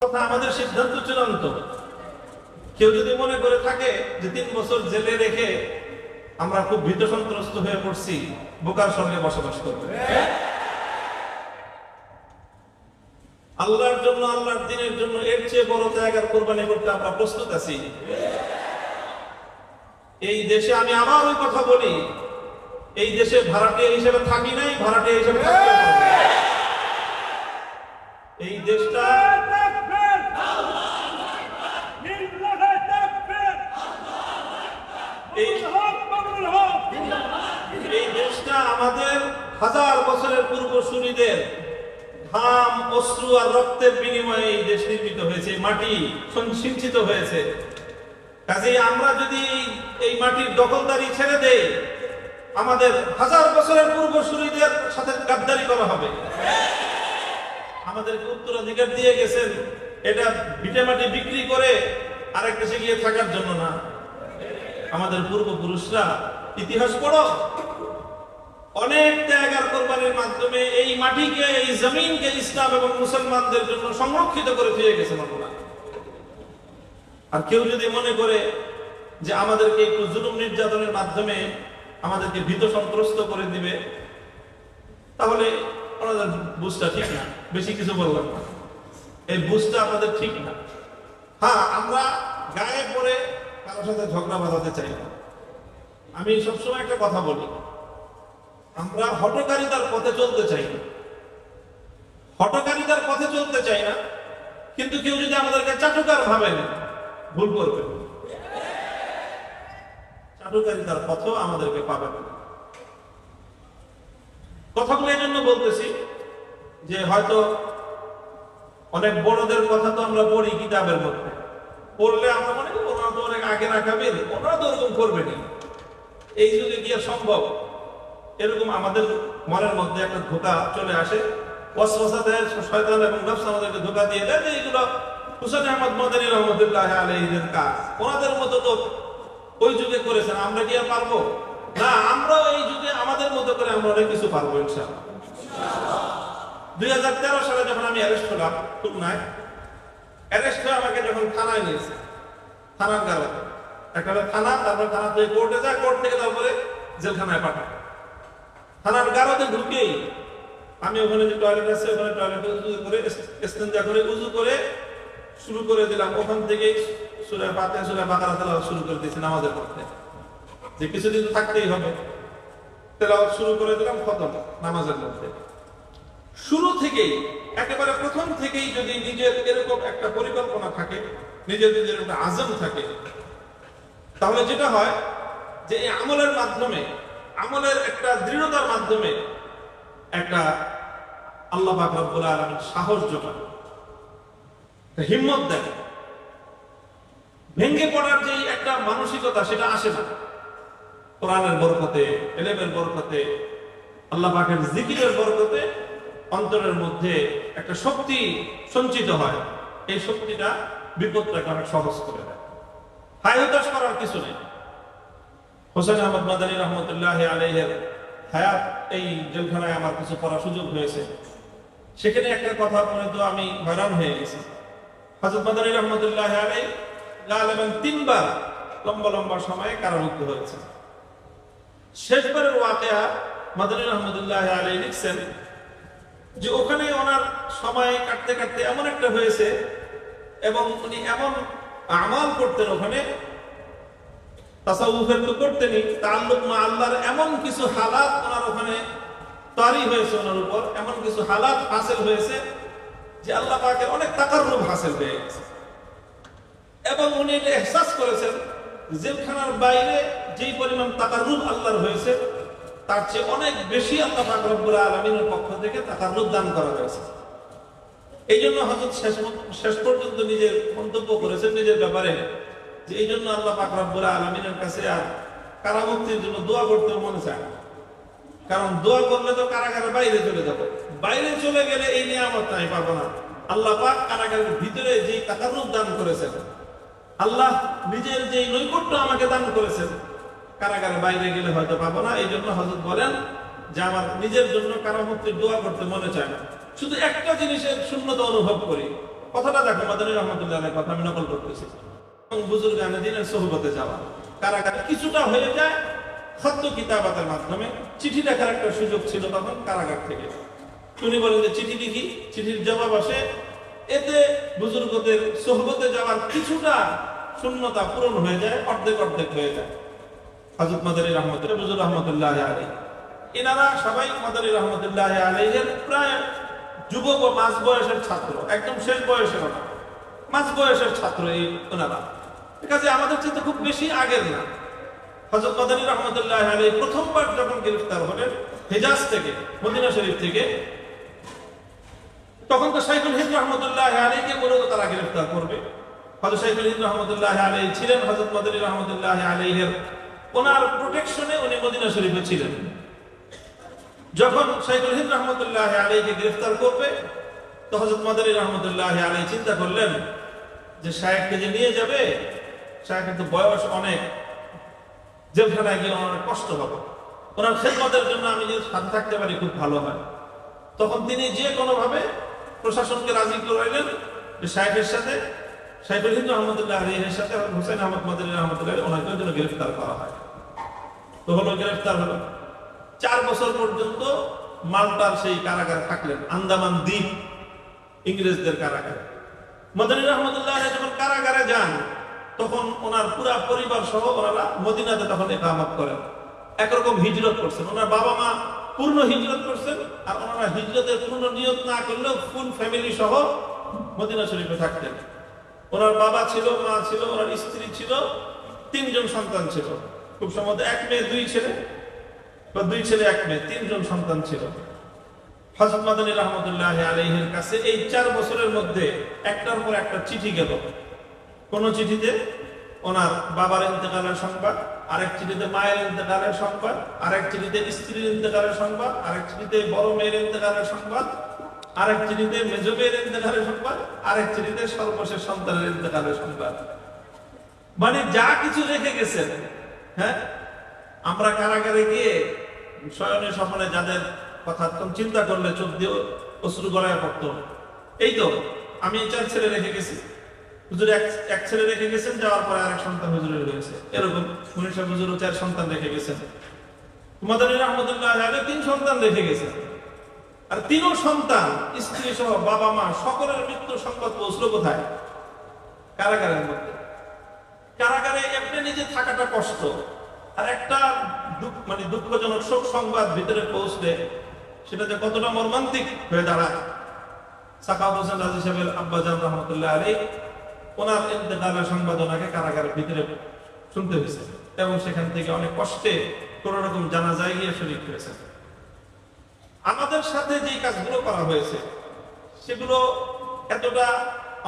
কথা আমাদের সিদ্ধান্ত চূড়ান্ত। কেউ যদি মনে করে থাকে যে 3 বছর জেলে রেখে আমরা খুব ভীত সন্ত্রস্ত হয়ে পড়ছি, বোকার সঙ্গে বসবাস করবে। আল্লাহর জন্য, আল্লাহর দ্বীনের জন্য এর চেয়ে বড় ত্যাগের কোরবানি করতে আমরা প্রস্তুত আছি। এই দেশে আমি আবার ওই কথা বলি, এই দেশে ভাড়াটিয়া হিসেবে থাকি নাই, ভাড়াটিয়া হিসেবে থাকতে হবে। এই দেশটা এই দেশটা আমাদের হাজার বছরের পূর্বসূরীদের ঘাম, অশ্রু আর রক্তের বিনিময়ে এই দেশ নির্মিত হয়েছে, মাটি সিঞ্চিত হয়েছে। কাজেই আমরা যদি এই মাটির দখলদারি ছেড়ে দেই, আমাদের হাজার বছরের পূর্বসূরীদের সাথে গাদ্দারি করা হবে। আমাদেরকে উত্তরাধিকার দিয়ে গেছেন এটা ভিটে মাটি বিক্রি করে আরেক দেশে গিয়ে থাকার জন্য না। আমাদের পূর্বপুরুষরা, ইতিহাস পড়ো, অনেক ত্যাগ আর কোরবানির মাধ্যমে এই মাটিকে, এই জমিনকে ইসলাম এবং মুসলমানদের জন্য সংরক্ষিত করে দিয়ে গেছেন আল্লাহ। আর কেউ যদি মনে করে যে আমাদেরকে একটু জুলুম নির্যাতনের মাধ্যমে আমাদেরকে ভীত সন্ত্রস্ত করে দিবে, তাহলে আমাদের বুঝটা ঠিক না। বেশি কিছু বললাম না, এই বুঝটা আমাদের ঠিক না। হ্যাঁ, আমরা গায়ে পড়ে কারোর সাথে ঝগড়া বাঁধাতে চাই না। আমি সবসময় একটা কথা বলি, আমরা হঠকারিতার পথে চলতে চাই না, হঠকারিতার পথে চলতে চাই না। কিন্তু কেউ যদি আমাদেরকে চাটুকার ভাবেন, ভুল করবেন। চাটুকারিতার পথও আমাদেরকে পাবেন। কথাগুলো এই জন্য বলতেছি যে হয়তো অনেক বড়দের কথা তো আমরা পড়ি কিতাবের মধ্যে, পড়লে আমরা মনে করি ওনারা তো অনেক আগে রাখাবেন, ওনারা তো ওরকম করবেনি। এই যুগে গিয়ে সম্ভব? এরকম আমাদের মনের মধ্যে একটা ধোঁকা চলে আসে, ওয়াসওয়াসা দেয় শয়তান এবং নফস আমাদেরকে ধোঁকা দিয়ে দেয় যে এইগুলো হুসাইন আহমদ মাদানী রহমতুল্লাহ আলাইহির কাজ, ওনাদের মতো তো ওই যুগে করেছেন, আমরা কি আর পারবো? না, আমরা এই যুগে আমাদের মতো করে আমরা অনেক কিছু পারবো ইনশাআল্লাহ। 2013 সালে যখন আমি অ্যারেস্ট হলাম খুলনায়, অ্যারেস্ট হয়ে আমাকে যখন থানায় নিয়েছে, থানার গাড়িতে, একটা থানা, তারপরে থানা থেকে কোর্টে যায়, কোর্ট থেকে তারপরে জেলখানায় পাঠায়। থানার গাড়িতে ঢুকেই আমি ওখানে যে টয়লেট আছে, ওখানে টয়লেটে উজু করে, ইস্তেঞ্জা করে, উজু করে শুরু করে দিলাম। ওখান থেকে সূরা ফাতিহা, সূরা বাকারা তেলাওয়াত শুরু করে দিয়েছি নামাজের মধ্যে, যে কিছুদিন তো থাকতেই হবে। তেলাওয়াত শুরু করে দিলাম খতম নামাজের মধ্যে। শুরু থেকেই, একেবারে প্রথম থেকেই যদি নিজের এরকম একটা পরিকল্পনা থাকে, নিজের একটা আজম থাকে, তাহলে যেটা হয় যে এই আমলের মাধ্যমে, আমলের একটা দৃঢ়তার মাধ্যমে একটা আল্লাহ পাক রব্বুল আলামিন সাহস যোগান, হিম্মত দেন। ভেঙে পড়ার যে একটা মানসিকতা, সেটা আসে না। কোরআনের বরকতে, ইলমের বরকতে, আল্লাহ পাকের জিকিরের বরকতে অন্তরের মধ্যে একটা শক্তি সঞ্চিত হয়। এই শক্তিটা বিপদটাকে অনেক সহজ করে দেয়। হায় হতাশ করার কিছু নেই। হোসেন আহমদ মাদানী রহমতুল্লাহ আলাইহির হায়াত, এই জেলখানায় আমার কিছু পড়ার সুযোগ হয়েছে। সেখানে একটা কথা মনে তো আমি হয়রান হয়ে গেছি। হযরত মাদানী রহমতুল্লাহ আলাইহি গালিবান 3 বার লম্বা লম্বা সময়ে কারারুদ্ধ হয়েছে। শেষবারের ওয়াকিয়া মাদানী রহমতুল্লাহ আলাইহি লিখছেন যে ওখানে ওনার সময় কাটতে কাটতে এমন একটা হয়েছে, এবং উনি এমন আমাল করতেন ওখানে, তাসাউফের তো করতেনই, তাআল্লুক মা আল্লাহর এমন কিছু হালাত ওনার ওখানে তারি হয়েছে, ওনার উপর এমন কিছু হালাত হাসিল হয়েছে যে আল্লাহ পাকের অনেক তাকাররুব হাসিল হয়ে গেছে। এবং উনি এটা ইহসাস করেছেন জেলখানার বাইরে যেই পরিমাণ তাকাররুব আল্লাহর হয়েছে, তার চেয়ে অনেক বেশি আল্লাহ পাক রব্বুল আলামিনের পক্ষ থেকে তাকাররুব দান করা হয়েছে। এই জন্য হযরত শেষ পর্যন্ত নিজের মন্তব্য করেছেন নিজের ব্যাপারে, যে এই জন্য আল্লাহ পাক রব্বুল আলামিনের কাছে আর কারামুক্তির জন্য দোয়া করতে মনে চায় না। কারণ দোয়া করলে তো কারাগারের বাইরে চলে যাবে, বাইরে চলে গেলে এই নিয়ামত আমি পাবো না। আল্লাহ পাক কারাগারের ভিতরে যেই তাকাররুব দান করেছেন, আল্লাহ নিজের যেই নৈকট্য আমাকে দান করেছেন, কারাগারের বাইরে গেলে হয়তো পাবো না। এই জন্য হযরত বলেন যে আমার নিজের জন্য কারামুক্তির দোয়া করতে মনে চায় না, শুধু একটা জিনিসের শূন্যতা অনুভব করি, কথাটা দেখো, মাদানী রহমতুল্লাহ আলাইহির কথা আমি নকল করতেছি। এবং বুজুর্গানে দিনের সোহবতে যাওয়া, কারাগারে কিছুটা হয়ে যায় খত্ত কিতাবাতের মাধ্যমে। চিঠি লেখার একটা সুযোগ ছিল তখন কারাগার থেকে। উনি বলেন যে চিঠি লিখি, চিঠির জবাব আসে। এতে বুজুর্গদের সোহবতে যাওয়ার কিছুটা শূন্যতা পূরণ হয়ে যায়, অর্ধেক অর্ধেক হয়ে যায়। হযরত মাদানী রহমতুল্লাহ, বুজুর্গ রহমতুল্লাহ আলাইহি, এনারা সবাই মাদানী রহমতুল্লাহ আলাইহির প্রায় যুবক ও মাঝ বয়সের ছাত্র, একদম শেষ বয়সের না, মাঝ বয়সের ছাত্র এই ওনারা। কাজে আমাদের চেয়ে খুব বেশি আগের না। হযরত মাদানী রহমতুল্লাহ আলাইহি প্রথমবার যখন গ্রেফতার হলেন হেজাজ থেকে, মদিনা শরীফ থেকে, তখন তো শাইখুল হিন্দ রহমতুল্লাহ আলাইহিকে মূলত তারা গ্রেফতার করবে। হযরত শাইখুল হিন্দ রহমতুল্লাহ আলাইহি ছিলেন হযরত মাদানী রহমতুল্লাহ আলাইহির ওনার প্রোটেকশনে, উনি মদিনা শরীফে ছিলেন। যখন শাইখুল হিন্দ রহমতুল্লাহ আলাইহিকে গ্রেফতার করবে, তো হযরত মাদানী রহমতুল্লাহ আলাইহি চিন্তা করলেন যে শায়েখকে যে নিয়ে যাবে, শায়েখের তো বয়স অনেক, জেলখানায় গিয়ে অনেক কষ্ট হবে, ওনার খেদমতের জন্য আমি যদি সাথে থাকতে পারি খুব ভালো হয়। তখন তিনি যে কোনোভাবে প্রশাসনকে রাজি করাইলেন যে শায়েখের সাথে, শাইখুল হিন্দ রহমতুল্লাহ আলাইহির সাথে হুসাইন আহমদ মাদানী রহমতুল্লাহ ওনাকে যেন গ্রেফতার করা হয়। তো হলো, গ্রেফতার হলো। 4 বছর পর্যন্ত মাল্টার সেই কারাগারে থাকলেন, আন্দামান দ্বীপ, ইংরেজদের কারাগারে। মাদানী রহমতুল্লাহ যখন কারাগারে যান, তখন ওনার পুরা পরিবার সহ ওনারা মদিনাতে তখন ইকামত করেন। একরকম হিজরত করছেন, ওনার বাবা মা পূর্ণ হিজরত করছেন, আর ওনারা হিজরতের পূর্ণ নিয়ত না করলেও ফুল ফ্যামিলি সহ মদিনা শরীফে থাকতেন। ওনার বাবা ছিল, মা ছিল, ওনার স্ত্রী ছিল, 3 জন সন্তান ছিল। খুব সম্ভবত 1 মেয়ে 2 ছেলে, বা 2 ছেলে 1 মেয়ে, 3 জন সন্তান ছিল। হযরত মাদানী রহমতুল্লাহ আলাইহির কাছে এই 4 বছরের মধ্যে একটার পর একটা চিঠি গেল। কোন চিঠিতে ওনার বাবার ইন্তেকালের সংবাদ, আরেক চিঠিতে মায়ের ইন্তেকালের সংবাদ, আরেক চিঠিতে স্ত্রীর ইন্তেকালের সংবাদ, আরেক চিঠিতে বড় মেয়ের ইন্তেকালের সংবাদ, আরেক চিঠিতে মেজো মেয়ের ইন্তেকালের সংবাদ, আরেক চিঠিতে সর্বশেষ সন্তানের ইন্তেকালের সংবাদ। মানে যা কিছু রেখে গেছেন, হ্যাঁ, আমরা কারাগারে গিয়ে শয়নে স্বপ্নে যাদের কথা চিন্তা করলে চোখ দিয়ে অশ্রু গড়ায় পড়তো। এই তো আমি 4 ছেলে রেখে গেছি, হুজুর এক ছেলে রেখে গেছেন, যাওয়ার পরে আরেক সন্তান হুজুরের হয়েছে। এরকম মুনির সাহেব হুজুরও 4 সন্তান রেখে গেছেন। মাদানী রহমতুল্লাহ আলাইহি 3 সন্তান রেখে গেছেন। আর 3 সন্তান, স্ত্রী সহ বাবা মা সকলের মৃত্যুর সংবাদ পৌঁছলো কোথায়? কারাগারের মধ্যে। কারাগারে এমনি নিজে থাকাটা কষ্ট, আর একটা দুঃখজনক শোক সংবাদ ভিতরে পৌঁছলে সেটা যে কতটা মর্মান্তিক হয়ে দাঁড়ায়। সাকাওয়াত হোসেন রাজি সাহেবের আব্বাজান রহমতুল্লাহ আলাইহি, ওনার ইন্তেকালের সংবাদ ওনাকে কারাগারের ভিতরে শুনতে হয়েছে, এবং সেখান থেকে অনেক কষ্টে কোন রকম জানাজায় গিয়ে শরীক হয়েছে। আমাদের সাথে যে কাজগুলো করা হয়েছে সেগুলো এতটা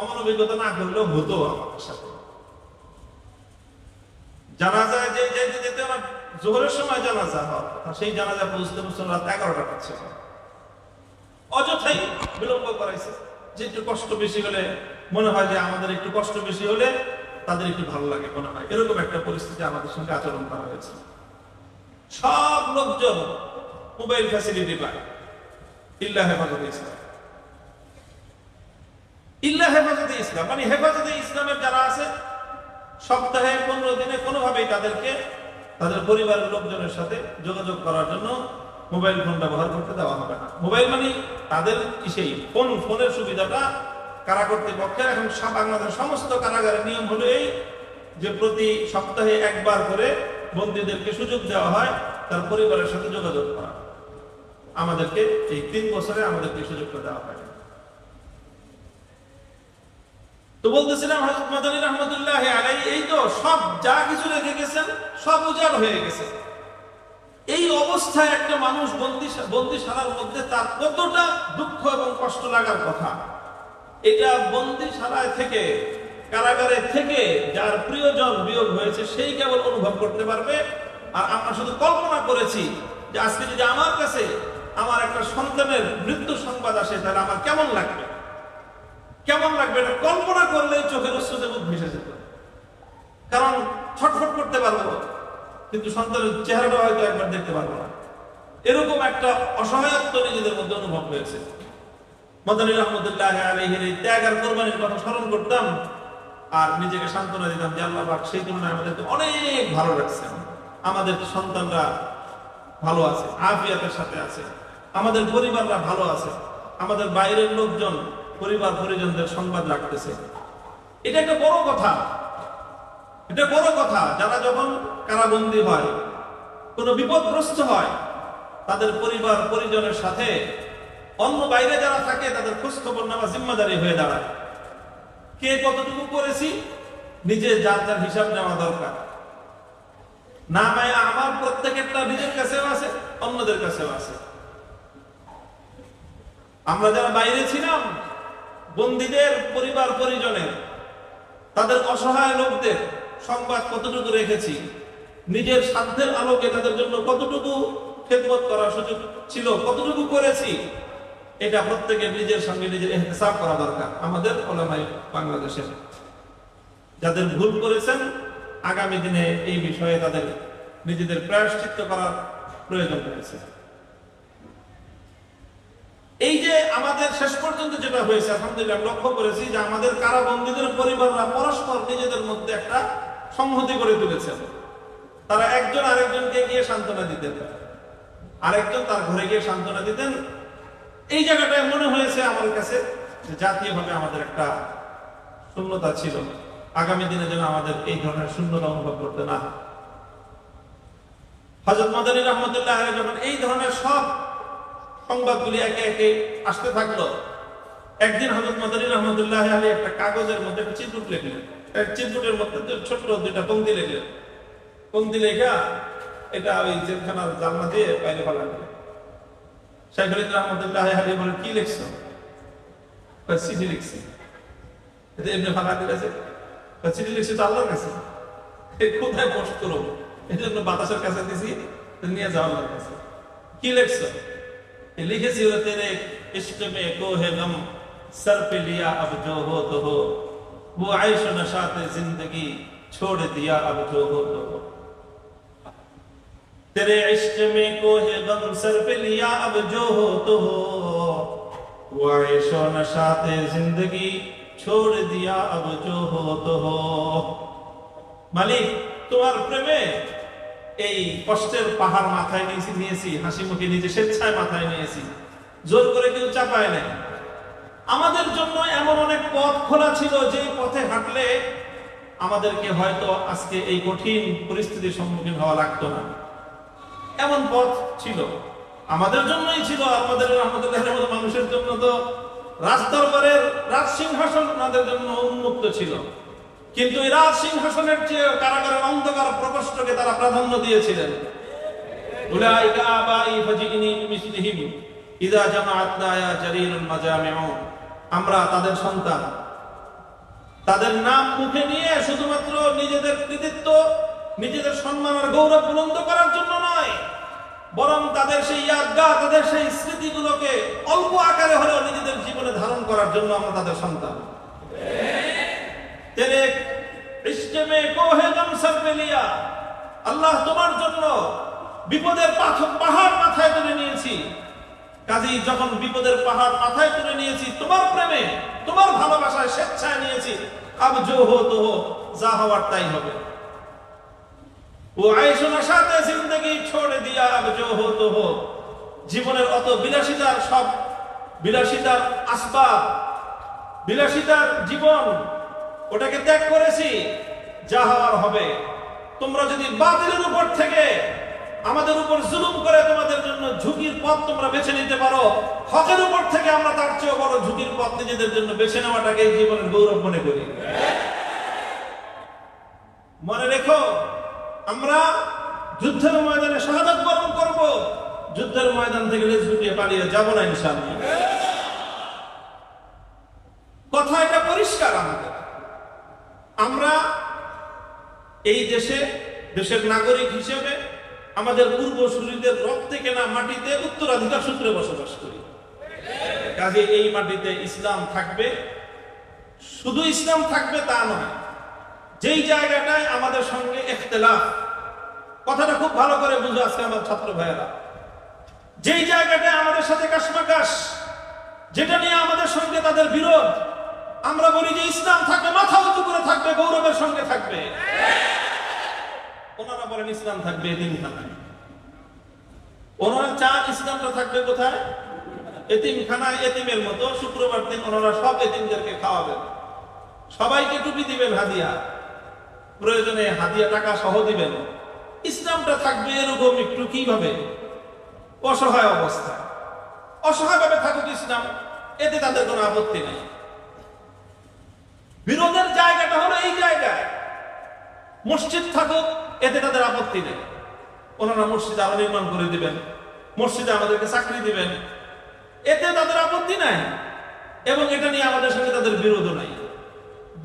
অমানবিকতা না করলেও হতো। আমাদের সাথে জানাজায় যে যেতে যেতে আমার জোহরের সময় জানাজা হয়, সেই জানাজা পৌঁছতে পৌঁছতে রাত 11টা বাজছে। অযথাই বিলম্ব করাইছে, যে একটু কষ্ট বেশি হলে মনে হয় যে আমাদের একটু কষ্ট বেশি হলে তাদের একটু ভালো লাগে মনে হয়, এরকম একটা পরিস্থিতি আমাদের সঙ্গে আচরণ করা হয়েছে। সব লোকজন মোবাইল ফ্যাসিলিটি পায়, ইল্লা হেফাজতে ইসলাম। ইল্লা হেফাজতে ইসলাম মানে হেফাজতে ইসলামের যারা আছে, সপ্তাহে 15 দিনে কোনোভাবেই তাদেরকে তাদের পরিবারের লোকজনের সাথে যোগাযোগ করার জন্য মোবাইল ফোন ব্যবহার করতে দেওয়া হবে না। মোবাইল মানে তাদের সেই ফোনের সুবিধাটা কারা কর্তৃপক্ষের এখন বাংলাদেশের সমস্ত কারাগারের নিয়ম হলো এই যে প্রতি সপ্তাহে একবার করে বন্দীদেরকে সুযোগ দেওয়া হয় তার পরিবারের সাথে যোগাযোগ করা। আমাদেরকে এই 3 বছরে আমাদেরকে সুযোগ করে দেওয়া হয়। তো বলতেছিলাম হযরত মাদানী রহমতুল্লাহ আলাইহি এই তো সব যা কিছু রেখে গেছেন সব উজাড় হয়ে গেছে। এই অবস্থায় একটা মানুষ বন্দিশালার মধ্যে তার কতটা দুঃখ এবং কষ্ট লাগার কথা, এটা বন্দিশালায় থেকে, কারাগারে থেকে যার প্রিয়জন বিয়োগ হয়েছে সেই কেবল অনুভব করতে পারবে। আর আমরা শুধু কল্পনা করেছি যে আজকে যদি আমার কাছে আমার একটা সন্তানের মৃত্যু সংবাদ আসে তাহলে আমার কেমন লাগবে, কেমন লাগবে এটা কল্পনা করলেই চোখের অশ্রুতে মুখ ভেসে যেত। কারণ ছটফট করতে পারবো কিন্তু সন্তানের চেহারাটা হয়তো একবার দেখতে পারবো না, এরকম একটা অসহায়ত্ব নিজেদের মধ্যে অনুভব হয়েছে। মাদানী রহমতুল্লাহ আলাইহির এই ত্যাগ আর কোরবানির কথা স্মরণ করতাম আর নিজেকে সান্ত্বনা দিতাম যে আল্লাহ পাক সেই তুলনায় আমাদেরকে অনেক ভালো রাখছেন। আমাদের সন্তানরা ভালো আছে, আফিয়াতের সাথে আছে, আমাদের পরিবাররা ভালো আছে, আমাদের বাইরের লোকজন পরিবার পরিজনদের সংবাদ রাখতেছে। এটা একটা বড় কথা, এটা বড় কথা। যারা যখন কারাবন্দী হয়, কোনো বিপদগ্রস্ত হয়, তাদের পরিবার পরিজনের সাথে অন্য বাইরে যারা থাকে তাদের খোঁজ খবর নেওয়া জিম্মাদারি হয়ে দাঁড়ায়। কে কতটুকু করেছি নিজে যার যার হিসাব নেওয়া দরকার। না মায়া আমার প্রত্যেকেরটা নিজের কাছেও আছে, অন্যদের কাছেও আছে। আমরা যারা বাইরে ছিলাম, বন্দীদের পরিবার পরিজনের, তাদের অসহায় লোকদের সংবাদ কতটুকু রেখেছি, নিজের সাধ্যের আলোকে তাদের জন্য কতটুকু খেদমত করার সুযোগ ছিল, কতটুকু করেছি, এটা প্রত্যেকের নিজের সঙ্গে নিজের ইহতিসাব করা দরকার। আমাদের উলামায়ে বাংলাদেশের যাদের ভুল করেছেন, আগামী দিনে এই বিষয়ে তাদের নিজেদের প্রায়শ্চিত্ত করার প্রয়োজন রয়েছে। এই যে আমাদের শেষ পর্যন্ত যেটা হয়েছে, আলহামদুলিল্লাহ লক্ষ্য করেছি যে আমাদের কারাবন্দীদের পরিবাররা পরস্পর নিজেদের মধ্যে একটা সংহতি করে তুলেছেন। তারা একজন আরেকজনকে গিয়ে সান্ত্বনা দিতেন, আরেকজন তার ঘরে গিয়ে সান্ত্বনা দিতেন। এই জায়গাটায় মনে হয়েছে আমার কাছে যে জাতীয়ভাবে আমাদের একটা শূন্যতা ছিল। আগামী দিনে যেন আমাদের এই ধরনের শূন্যতা অনুভব করতে না। হযরত মাদানী রহমতুল্লাহ আলাইহি যখন এই ধরনের সব সংবাদগুলি একে একে আসতে থাকলো, একদিন হযরত মাদানী রহমতুল্লাহ আলাইহি একটা কাগজের মধ্যে একটা চিরকুট লিখলেন। এক চিরকুটের মধ্যে ছোট্ট দুইটা পংক্তি লিখলেন। পংক্তি লেখা এটা ওই জেলখানার জানলা দিয়ে বাইরে ফেলালেন। শাইখুল ইসলাম রহমতুল্লাহ আলাইহি বলেন, কি লিখছো? চিঠি লিখছি। এটা এমনি ফাঁকা দিয়েছে, চিঠি লিখছি তো আল্লাহর কাছে, কোথায় পোস্ট করবো, এই জন্য বাতাসের কাছে দিছি, নিয়ে যাও আল্লাহর কাছে। কি লিখছো? লিখেছি হলো, তেরে ইश्क में कोहे गम सर पे लिया अब जो हो तो हो, वो आयश नशात जिंदगी छोड़ दिया अब जो हो तो हो। तेरे इश्क में कोहे गम सर पे लिया अब जो हो तो हो, वो आयश नशात जिंदगी छोड़ दिया अब जो हो तो हो। মালিক, তোমার প্রেমে এই কষ্টের পাহাড় মাথায় নিয়েছি, হাসি মুখে নিজে স্বেচ্ছায় মাথায় নিয়েছি, জোর করে কেউ চাপায় নাই। আমাদের জন্য এমন অনেক পথ খোলা ছিল, যে পথে হাঁটলে আমাদেরকে হয়তো আজকে এই কঠিন পরিস্থিতির সম্মুখীন হওয়া লাগতো না। এমন পথ ছিল, আমাদের জন্যই ছিল। আমাদের রহমতুল্লাহের মতো মানুষের জন্য তো রাজদরবারের রাজসিংহাসন ওনাদের জন্য উন্মুক্ত ছিল, কিন্তু এই রাজসিংহাসনের চেয়ে কারাগারের অন্ধকার প্রকোষ্ঠকে তারা প্রাধান্য দিয়েছিলেন। উলাইকা আবাই ফাজিনি বিমিসলিহিম ইযা জামাআতনা ইয়া জারীরুল মাজামিউ। আমরা তাদের সন্তান, তাদের নাম মুখে নিয়ে শুধুমাত্র নিজেদের কৃতিত্ব, নিজেদের সম্মান আর গৌরব বুলন্দ করার জন্য নয়, বরং তাদের সেই ইয়াদগাহ, তাদের সেই স্মৃতিগুলোকে অল্প আকারে হলেও নিজেদের জীবনে ধারণ করার জন্য আমরা তাদের সন্তান। তেরে ইश्क में कोहे गम सर पे लिया, আল্লাহ তোমার জন্য বিপদের পাহাড় মাথায় তুলে নিয়েছি। কাজেই যখন বিপদের পাহাড় মাথায় তুলে নিয়েছি, তোমার প্রেমে, তোমার ভালোবাসায় স্বেচ্ছায় নিয়েছি, আব জো হো তো হো, যা হওয়ার তাই হবে। ও আয়েশ নশাতে জিন্দেগি ছোড়ে দিয়া আব জো হো তো হো। জীবনের অত বিলাসিতার, সব বিলাসিতার আসবাব, বিলাসিতার জীবন, ওটাকে ত্যাগ করেছি, যা হওয়ার হবে। তোমরা যদি বাতিলের উপর থেকে আমাদের উপর জুলুম করে তোমাদের জন্য ঝুঁকির পথ তোমরা বেছে নিতে পারো, হকের উপর থেকে আমরা তার চেয়ে বড় ঝুঁকির পথ নিজেদের জন্য বেছে নেওয়াটাকে জীবনের গৌরব মনে করি। মনে রেখো, আমরা যুদ্ধের ময়দানে শাহাদাত বরণ করব, যুদ্ধের ময়দান থেকে লেজ গুটিয়ে পালিয়ে যাব না ইনশাআল্লাহ। কথা এটা পরিষ্কার আমাদের। আমরা এই দেশের নাগরিক হিসেবে আমাদের পূর্বসূরীদের রক্তে কেনা মাটিতে উত্তরাধিকার সূত্রে বসবাস করি। কাজে এই মাটিতে ইসলাম থাকবে, শুধু ইসলাম থাকবে তা নয়, যেই জায়গাটায় আমাদের সঙ্গে ইখতিলাফ, কথাটা খুব ভালো করে বুঝো আজকে আমার ছাত্র ভাইয়েরা, যেই জায়গাটায় আমাদের সাথে কাশমাকাশ, যেটা নিয়ে আমাদের সঙ্গে তাদের বিরোধ, আমরা বলি যে ইসলাম থাকবে মাথা উঁচু করে থাকবে, গৌরবের সঙ্গে থাকবে। ওনারা বলেন ইসলাম থাকবে এতিমখানায়। ওনারা চান ইসলামটা থাকবে কোথায়? এতিমখানায়, এতিমের মতো। শুক্রবার দিন ওনারা সব এতিমদেরকে খাওয়াবেন, সবাইকে টুপি দিবেন, হাদিয়া, প্রয়োজনে হাদিয়া টাকা সহ দিবেন। ইসলামটা থাকবে এরকম একটু কিভাবে অসহায় অবস্থায়, অসহায় ভাবে থাকুক ইসলাম, এতে তাদের কোনো আপত্তি নেই। বিরোধের জায়গাটা হলো এই জায়গায়, মসজিদ থাকুক, এতে তাদের আপত্তি নেই। ওনারা মসজিদ আরো নির্মাণ করে দিবেন, মসজিদে আমাদেরকে চাকরি দিবেন, এতে তাদের আপত্তি নাই, এবং এটা নিয়ে আমাদের সঙ্গে তাদের বিরোধও নাই।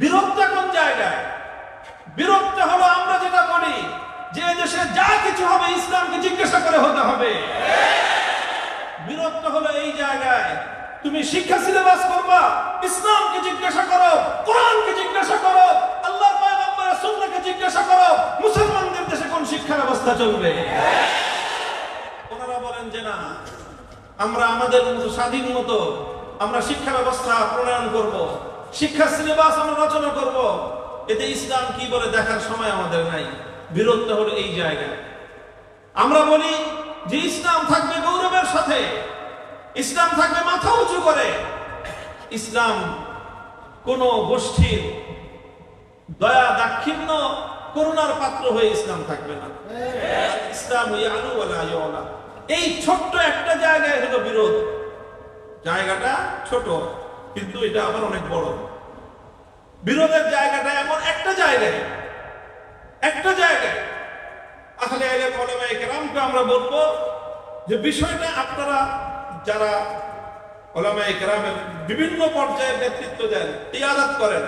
বিরোধটা কোন জায়গায়? বিরোধটা হলো আমরা যেটা বলি যে দেশে যা কিছু হবে ইসলামকে জিজ্ঞাসা করে হতে হবে। বিরোধটা হলো এই জায়গায়, তুমি শিক্ষা সিলেবাস করবা, ইসলামকে জিজ্ঞাসা করো, কোরআনকে জিজ্ঞাসা করো, আল্লাহর পয়গম্বরের সুন্নাহকে জিজ্ঞাসা করো, মুসলমানদের দেশে কোন শিক্ষা ব্যবস্থা চলবে। ওনারা বলেন যে না, আমরা আমাদের মতো স্বাধীন মতো আমরা শিক্ষা ব্যবস্থা প্রণয়ন করব, শিক্ষা সিলেবাস আমরা রচনা করব, এতে ইসলাম কি বলে দেখার সময় আমাদের নাই। বিরোধটা হলো এই জায়গায়। আমরা বলি যে ইসলাম থাকবে গৌরবের সাথে, ইসলাম থাকবে মাথা উঁচু করে। ইসলাম কোন গোষ্ঠীর দয়া দাক্ষিণ্য করুণার পাত্র হয়ে ইসলাম থাকবে না। ইসলাম ইয়ালু ওয়ালা ইয়ালা। এই ছোট্ট একটা জায়গায় হলো বিরোধ। জায়গাটা ছোট, কিন্তু এটা আবার অনেক বড়। বিরোধের জায়গাটা এমন একটা জায়গায়, একটা জায়গায় আহলে ইলম উলামায়ে কেরামকে আমরা বলবো যে বিষয়টা আপনারা যারা উলামায়ে কেরামের বিভিন্ন পর্যায়ে নেতৃত্ব দেন, ইয়াদাত করেন।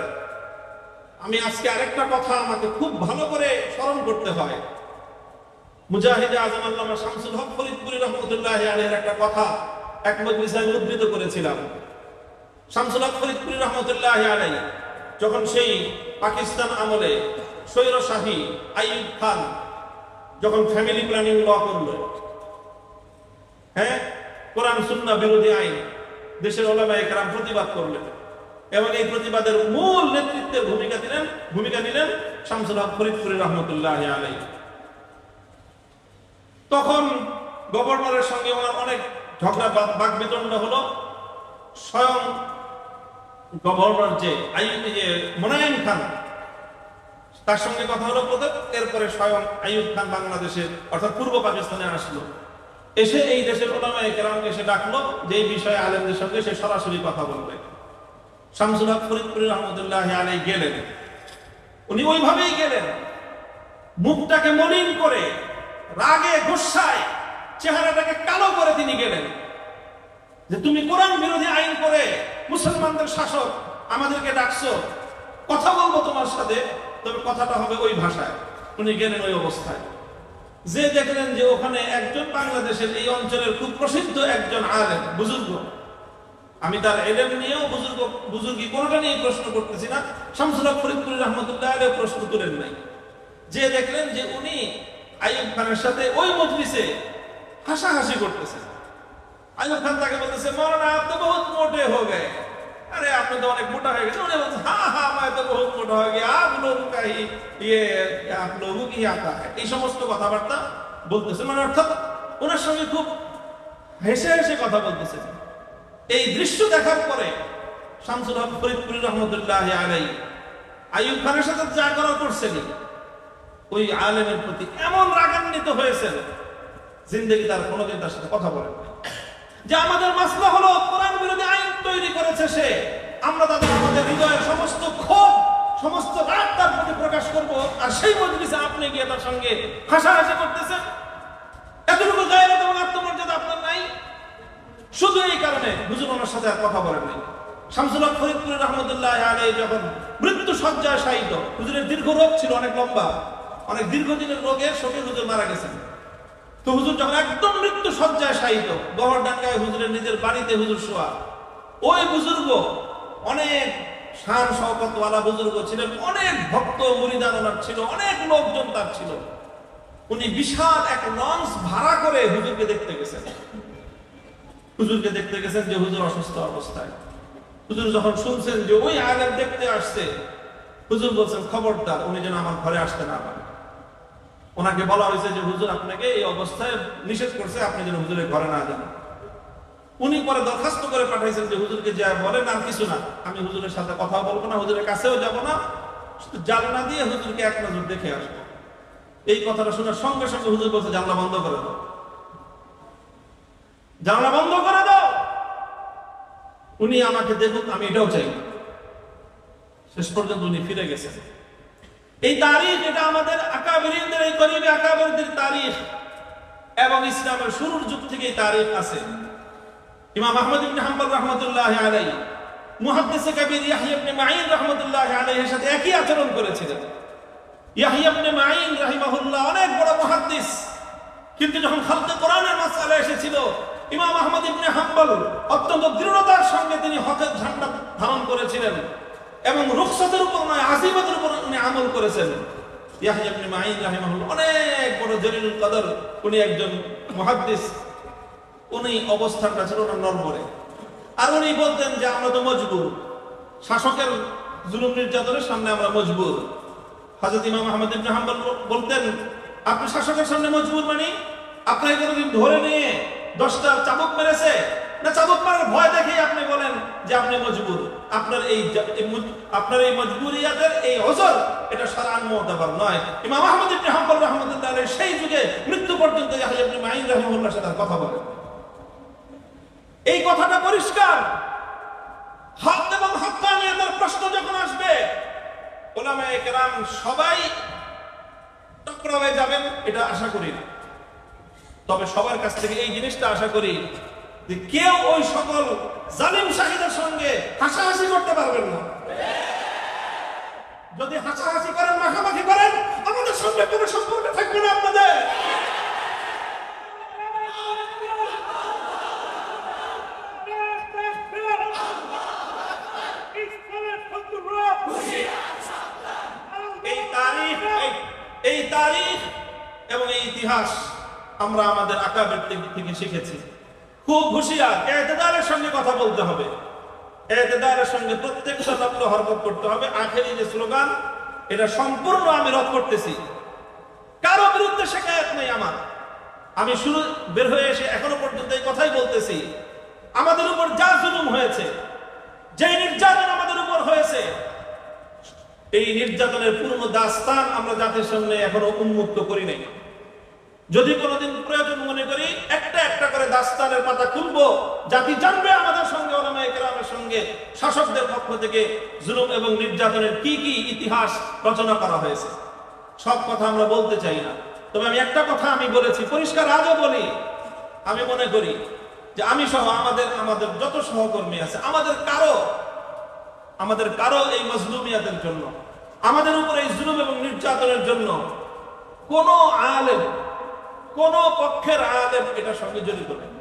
আমি আজকে আরেকটা কথা আমাকে খুব ভালো করে স্মরণ করতে হয়। মুজাহিদ আজম আল্লামা শামসুল হক ফরিদপুরি রহমতুল্লাহি আলাইহির একটা কথা এক মজলিসে আমি উদ্ধৃত করেছিলাম। শামসুল হক ফরিদপুরি রহমতুল্লাহি আলাইহি যখন সেই পাকিস্তান আমলে স্বৈরশাহী আইয়ুব খান যখন ফ্যামিলি প্ল্যানিং ল করলো, হ্যাঁ, কোরআন সুন্নাহ বিরোধী আইন, দেশের উলামায়ে কেরাম প্রতিবাদ করলেন, এবং এই প্রতিবাদের মূল নেতৃত্বের ভূমিকা নিলেন শামসুল হক ফরিদপুরি রহমতুল্লাহি আলাইহি। তখন গভর্নরের সঙ্গে ওনার অনেক ঝগড়া বাকবিতণ্ড হলো। স্বয়ং গভর্নর যে মোনায়েম খান, তার সঙ্গে কথা হলো প্রথম, এরপরে স্বয়ং আইয়ুব খান বাংলাদেশের অর্থাৎ পূর্ব পাকিস্তানে আসলো, এসে এই দেশের উলামায়ে কেরামকে এসে ডাকলো যে এই বিষয়ে আলেমদের সঙ্গে সে সরাসরি কথা বলবে। শামসুল হক ফরিদপুরি রহমতুল্লাহি আলাইহি গেলেন। উনি ওইভাবেই গেলেন, মুখটাকে মলিন করে, রাগে গুসায়, চেহারাটাকে কালো করে তিনি গেলেন যে তুমি কোরআন বিরোধী আইন করে মুসলমানদের শাসক, আমাদেরকে ডাকছো, কথা বলবো তোমার সাথে, তবে কথাটা হবে ওই ভাষায়। উনি গেলেন ওই অবস্থায়, যে দেখলেন যে ওখানে একজন বাংলাদেশের এই অঞ্চলের খুব প্রসিদ্ধ একজন আলেম, বুজুর্গ, আমি তার এলেম নিয়েও বুজুর্গি কোনোটা নিয়ে প্রশ্ন করতেছি না, শামসুল হক ফরিদপুরি রহমতুল্লাহ আলাইহি প্রশ্ন তুলেন নাই, যে দেখলেন যে উনি আইয়ুব খানের সাথে ওই মজলিসে হাসাহাসি করতেছে। আইয়ুব খান তাকে বলতেছে, মৌলানা আপ তো বহুত মোটে হো গে, আরে আপনি তো অনেক মোটা হয়ে গেছেন। উনি বলছে, হ্যাঁ হ্যাঁ मैं तो बहुत मोटा हो गया, आप लोगों का ही ये आप लोगों की आता है, এই সমস্ত কথাবার্তা বলতেছে, মানে অর্থাৎ ওনার সঙ্গে খুব হেসে হেসে কথা বলতেছে। এই দৃশ্য দেখার পরে শামসুল হক ফরিদপুরি রহমতুল্লাহি আলাইহি আইয়ুব খানের সাথে যা করা করছেন, ওই আলেমের প্রতি এমন রাগান্বিত হয়েছেন, জিন্দেগি তার কোনোদিন তার সাথে কথা বলেন না। যে আমাদের মাসলা হলো কোরআন বিরোধী আইন তৈরি করেছে সে, আমরা তাদের আমাদের হৃদয়ের সমস্ত ক্ষোভ, সমস্ত রাগ তার প্রতি প্রকাশ করব, আর সেই মজলিসে আপনি গিয়ে তার সঙ্গে হাসাহাসি করতেছেন। এতটুকু গায়রত এবং আত্মমর্যাদা আপনার নাই। শুধু এই কারণে হুজুর ওনার সাথে আর কথা বলেন নাই। শামসুল হক ফরিদপুরি রহমতুল্লাহি আলাইহি যখন মৃত্যু শয্যায় শায়িত, হুজুরের দীর্ঘ রোগ ছিল, অনেক লম্বা, অনেক দীর্ঘদিনের রোগের শোকে হুজুর মারা গেছেন। তো হুজুর যখন একদম মৃত্যু শয্যায় শায়িত, গহরডাঙ্গায় হুজুরের নিজের বাড়িতে হুজুর শোয়া, ওই বুজুর্গ অনেক শান শওকতওয়ালা বুজুর্গ ছিলেন, অনেক ভক্ত মুরিদান ওনার ছিল, অনেক লোকজন তার ছিল। উনি বিশাল এক লঞ্চ ভাড়া করে হুজুরকে দেখতে গেছেন। হুজুরকে দেখতে গেছেন যে হুজুর অসুস্থ অবস্থায়। হুজুর যখন শুনছেন যে ওই আলেম দেখতে আসছে, হুজুর বলছেন খবরদার উনি যেন আমার ঘরে আসতে না পারে। ওনাকে বলা হয়েছে যে হুজুর আপনাকে এই অবস্থায় নিষেধ করছে, আপনি যেন হুজুরের ঘরে না যান। উনি পরে দরখাস্ত করে পাঠাইছেন যে হুজুরকে যা বলেন আর কিছু না, আমি হুজুরের সাথে কথা বলবো না, হুজুরের কাছেও যাব না, শুধু জানলা দিয়ে হুজুরকে এক নজর দেখে আসবো। এই কথাটা শোনার সঙ্গে সঙ্গে হুজুর বলছে জানলা বন্ধ করে দাও, জানলা বন্ধ করে দাও, উনি আমাকে দেখুন, আমি এটাও চাই। শেষ পর্যন্ত উনি ফিরে গেছেন। এই তারিখ, এটা আমাদের আকাবিরিনদের, এই করিবে আকাবিরদের তারিখ, এবং ইসলামের শুরুর যুগ থেকে এই তারিখ আছে। ইমাম আহমদ ইবনে হাম্বল রাহমাতুল্লাহি আলাইহি মুহাদ্দিসে কবির ইয়াহইয়া ইবনে মাঈন রাহমাতুল্লাহি আলাইহির সাথে একই আচরণ করেছিলেন। ইয়াহইয়া ইবনে মাঈন রাহিমাহুল্লাহ অনেক বড় মুহাদ্দিস, কিন্তু যখন খালকে কোরআনের মাসআলা এসেছিল, ইমাম আহমদ ইবনে হাম্বল অত্যন্ত দৃঢ়তার সঙ্গে তিনি হকের ঝান্ডা ধারণ করেছিলেন এবং রুখসাতের উপর নয় আজিমতের উপর উনি আমল করেছেন। ইয়াহইয়া ইবনে মাঈন রাহিমাহুল্লাহ অনেক বড় জলিলুল কদর, উনি একজন মুহাদ্দিস। উনি অবস্থানটা ছিল না নরবরে, আর উনি বলতেন যে আমরা তো মজবুর, শাসকের জুলুম নির্যাতনের সামনে আমরা মজবুর। হযরত ইমাম আহমদ ইবনে হাম্বল বলতেন, আপনি শাসকের সামনে মজবুর মানে আপনাকে কোনোদিন ধরে নিয়ে 10টা চাবুক মেরেছে না, চাবুক মারার ভয় দেখেই আপনি বলেন যে আপনি মজবুর? আপনার এই মজবুরিয়াতের এই ওজর, এটা শারআন মুতাবার নয়। ইমাম আহমদ ইবনে হাম্বল রাহমাতুল্লাহ আলাইহি সেই যুগে মৃত্যু পর্যন্ত ইয়াহইয়া ইবনে মাঈন রাহিমাহুল্লাহর সাথে কথা বলেন। এই কথাটা পরিষ্কার। হক এবং হক্কানিয়তের প্রশ্ন যখন আসবে, উলামায়ে কেরাম সবাই টকরা হয়ে যাবেন এটা আশা করি না, তবে সবার কাছ থেকে এই জিনিসটা আশা করি যে কেউ ওই সকল জালিম শাহীদের সঙ্গে হাসাহাসি করতে পারবেন না। যদি হাসাহাসি করেন, মাখামাখি করেন, আমাদের সঙ্গে কোনো সম্পর্ক থাকবে না আপনাদের। এই তারিখ এবং এই ইতিহাস আমরা আমাদের আকাবের থেকে শিখেছি। খুব হুঁশিয়ার, ইতিদালের সঙ্গে কথা বলতে হবে, ইতিদালের সঙ্গে প্রত্যেকটা নকল হরকত করতে হবে। আখেরি যে স্লোগান, এটা সম্পূর্ণ আমি রদ করতেছি, কারো বিরুদ্ধে শিকায়ত নেই আমার। আমি শুরু বের হয়ে এসে এখনো পর্যন্ত এই কথাই বলতেছি, আমাদের উপর যা জুলুম হয়েছে, যে নির্যাতন আমাদের উপর হয়েছে, এই নির্যাতনের পূর্ণ দাস্তান আমরা জাতির সামনে এখনো উন্মুক্ত করি নাই। যদি কোনোদিন প্রয়োজন মনে করি, একটা একটা করে দাস্তানের পাতা খুলবো, জাতি জানবে আমাদের সঙ্গে, উলামায়ে কেরামের সঙ্গে, শাসকদের পক্ষ থেকে জুলুম এবং নির্যাতনের কি কি ইতিহাস রচনা করা হয়েছে। সব কথা আমরা বলতে চাই না, তবে আমি একটা কথা আমি বলেছি, পরিষ্কার আজও বলি, আমি মনে করি যে আমি সহ আমাদের যত সহকর্মী আছে, আমাদের কারো এই মজলুমিয়াতের জন্য, আমাদের উপর এই জুলুম এবং নির্যাতনের জন্য কোন আলেম, কোন পক্ষের আলেম এটার সঙ্গে জড়িত নেই।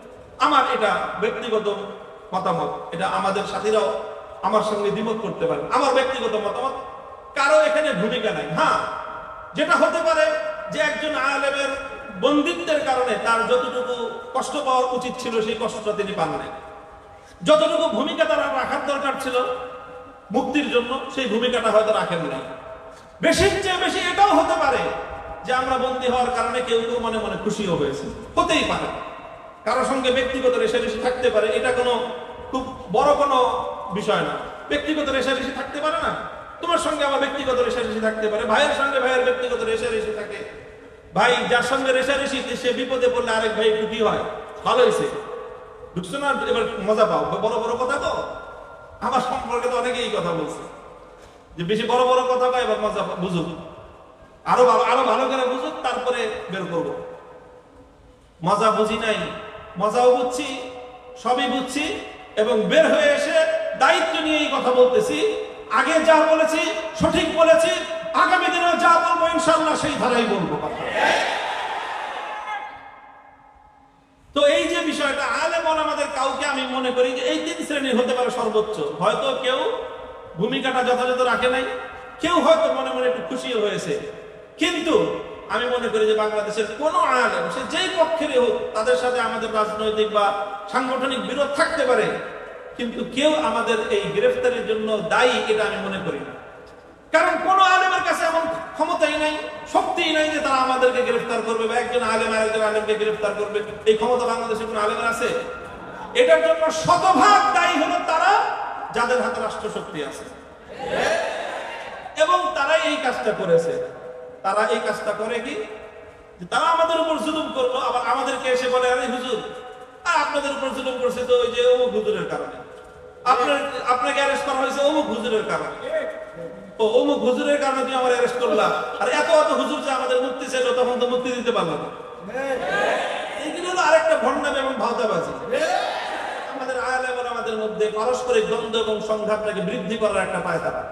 আমার এটা ব্যক্তিগত মতামত, এটা আমাদের সাথীরাও আমার সঙ্গে দ্বিমত করতে পারে, আমার ব্যক্তিগত মতামত, কারো এখানে ভূমিকা নাই। হ্যাঁ, যেটা হতে পারে যে একজন আলেমের বন্দিত্বের কারণে তার যতটুকু কষ্ট পাওয়া উচিত ছিল সেই কষ্টটা তিনি পান নাই, যতটুকু ভূমিকা তার রাখার দরকার ছিল মুক্তির জন্য সেই ভূমিকাটা হয়তো রাখেন নাই। বেশির চেয়ে বেশি এটাও হতে পারে যে আমরা বন্দী হওয়ার কারণে কেউ কেউ মনে মনে খুশিও হয়েছে, হতেই পারে, কারো সঙ্গে ব্যক্তিগত রেষারেষি থাকতে পারে, এটা কোনো খুব বড় কোনো বিষয় না। ব্যক্তিগত রেষারেষি থাকতে পারে না, তোমার সঙ্গে আমার ব্যক্তিগত রেষারেষি থাকতে পারে, ভাইয়ের সঙ্গে ভাইয়ের ব্যক্তিগত রেষারেষি থাকে। ভাই যার সঙ্গে রেষারেষি, সে বিপদে পড়লে আরেক ভাই একটু কি হয়, ভালো হয়েছে, বুঝছো না, এবার মজা পাও, বড় বড় কথা তো। আমার সম্পর্কে তো অনেকেই কথা বলছে যে বেশি বড় বড় কথা কয়, এবার মজা বুঝুক, আরো ভালো করে বুঝুক, তারপরে বের করবো। মজা বুঝি নাই, মজাও বুঝছি, সবই বুঝছি, এবং বের হয়ে এসে দায়িত্ব নিয়ে এই কথা বলতেছি। আগে যা বলেছি সঠিক বলেছি, আগামী দিনে যা বলবো ইনশাআল্লাহ সেই ধারাই বলবো কথা। তো এই যে বিষয়টা, আলেম ওলামাদের কাউকে আমি মনে করি যে এই 3 শ্রেণীর হতে পারে সর্বোচ্চ। হয়তো কেউ ভূমিকাটা যথাযথ রাখে নাই, কেউ হয়তো মনে মনে একটু খুশিও হয়েছে, কিন্তু আমি মনে করি যে বাংলাদেশের কোন আলেম সে যেই পক্ষেরই হোক তাদের সাথে আমাদের রাজনৈতিক বা সাংগঠনিক বিরোধ থাকতে পারে, কিন্তু কেউ আমাদের এই গ্রেফতারের জন্য দায়ী এটা আমি মনে করি না। কারণ কোন আলেমের কাছে এমন ক্ষমতাই নাই, শক্তিই নাই যে তারা আমাদেরকে গ্রেফতার করবে বা একজন আলেম আরেকজন আলেমকে গ্রেফতার করবে। এই ক্ষমতা বাংলাদেশের কোন আলেমের আছে? এটার জন্য শতভাগ দায়ী হলো তারা যাদের হাতে রাষ্ট্র শক্তি আছে, এবং তারা এই কাজটা করেছে। তারা এই কাজটা করে কি, তারা আমাদের উপর জুলুম করলো, আবার আমাদেরকে এসে বলে আরে হুজুর আপনাদের উপর জুলুম করছে তো ওই যে অমুক হুজুরের কারণে, আপনাকে অ্যারেস্ট করা হয়েছে অমুক হুজুরের কারণে, ও অমুক হুজুরের কারণে তুমি আমার অ্যারেস্ট করলা, আর এত এত হুজুর যে আমাদের মুক্তি ছিল তখন তো মুক্তি দিতে পারলো না। এইগুলো হলো আরেকটা ভণ্ডামি এবং ভাওতাবাজি। আমাদের আলেম আমাদের মধ্যে পারস্পরিক দ্বন্দ্ব এবং সংঘাতটাকে বৃদ্ধি করার একটা পায়তারা।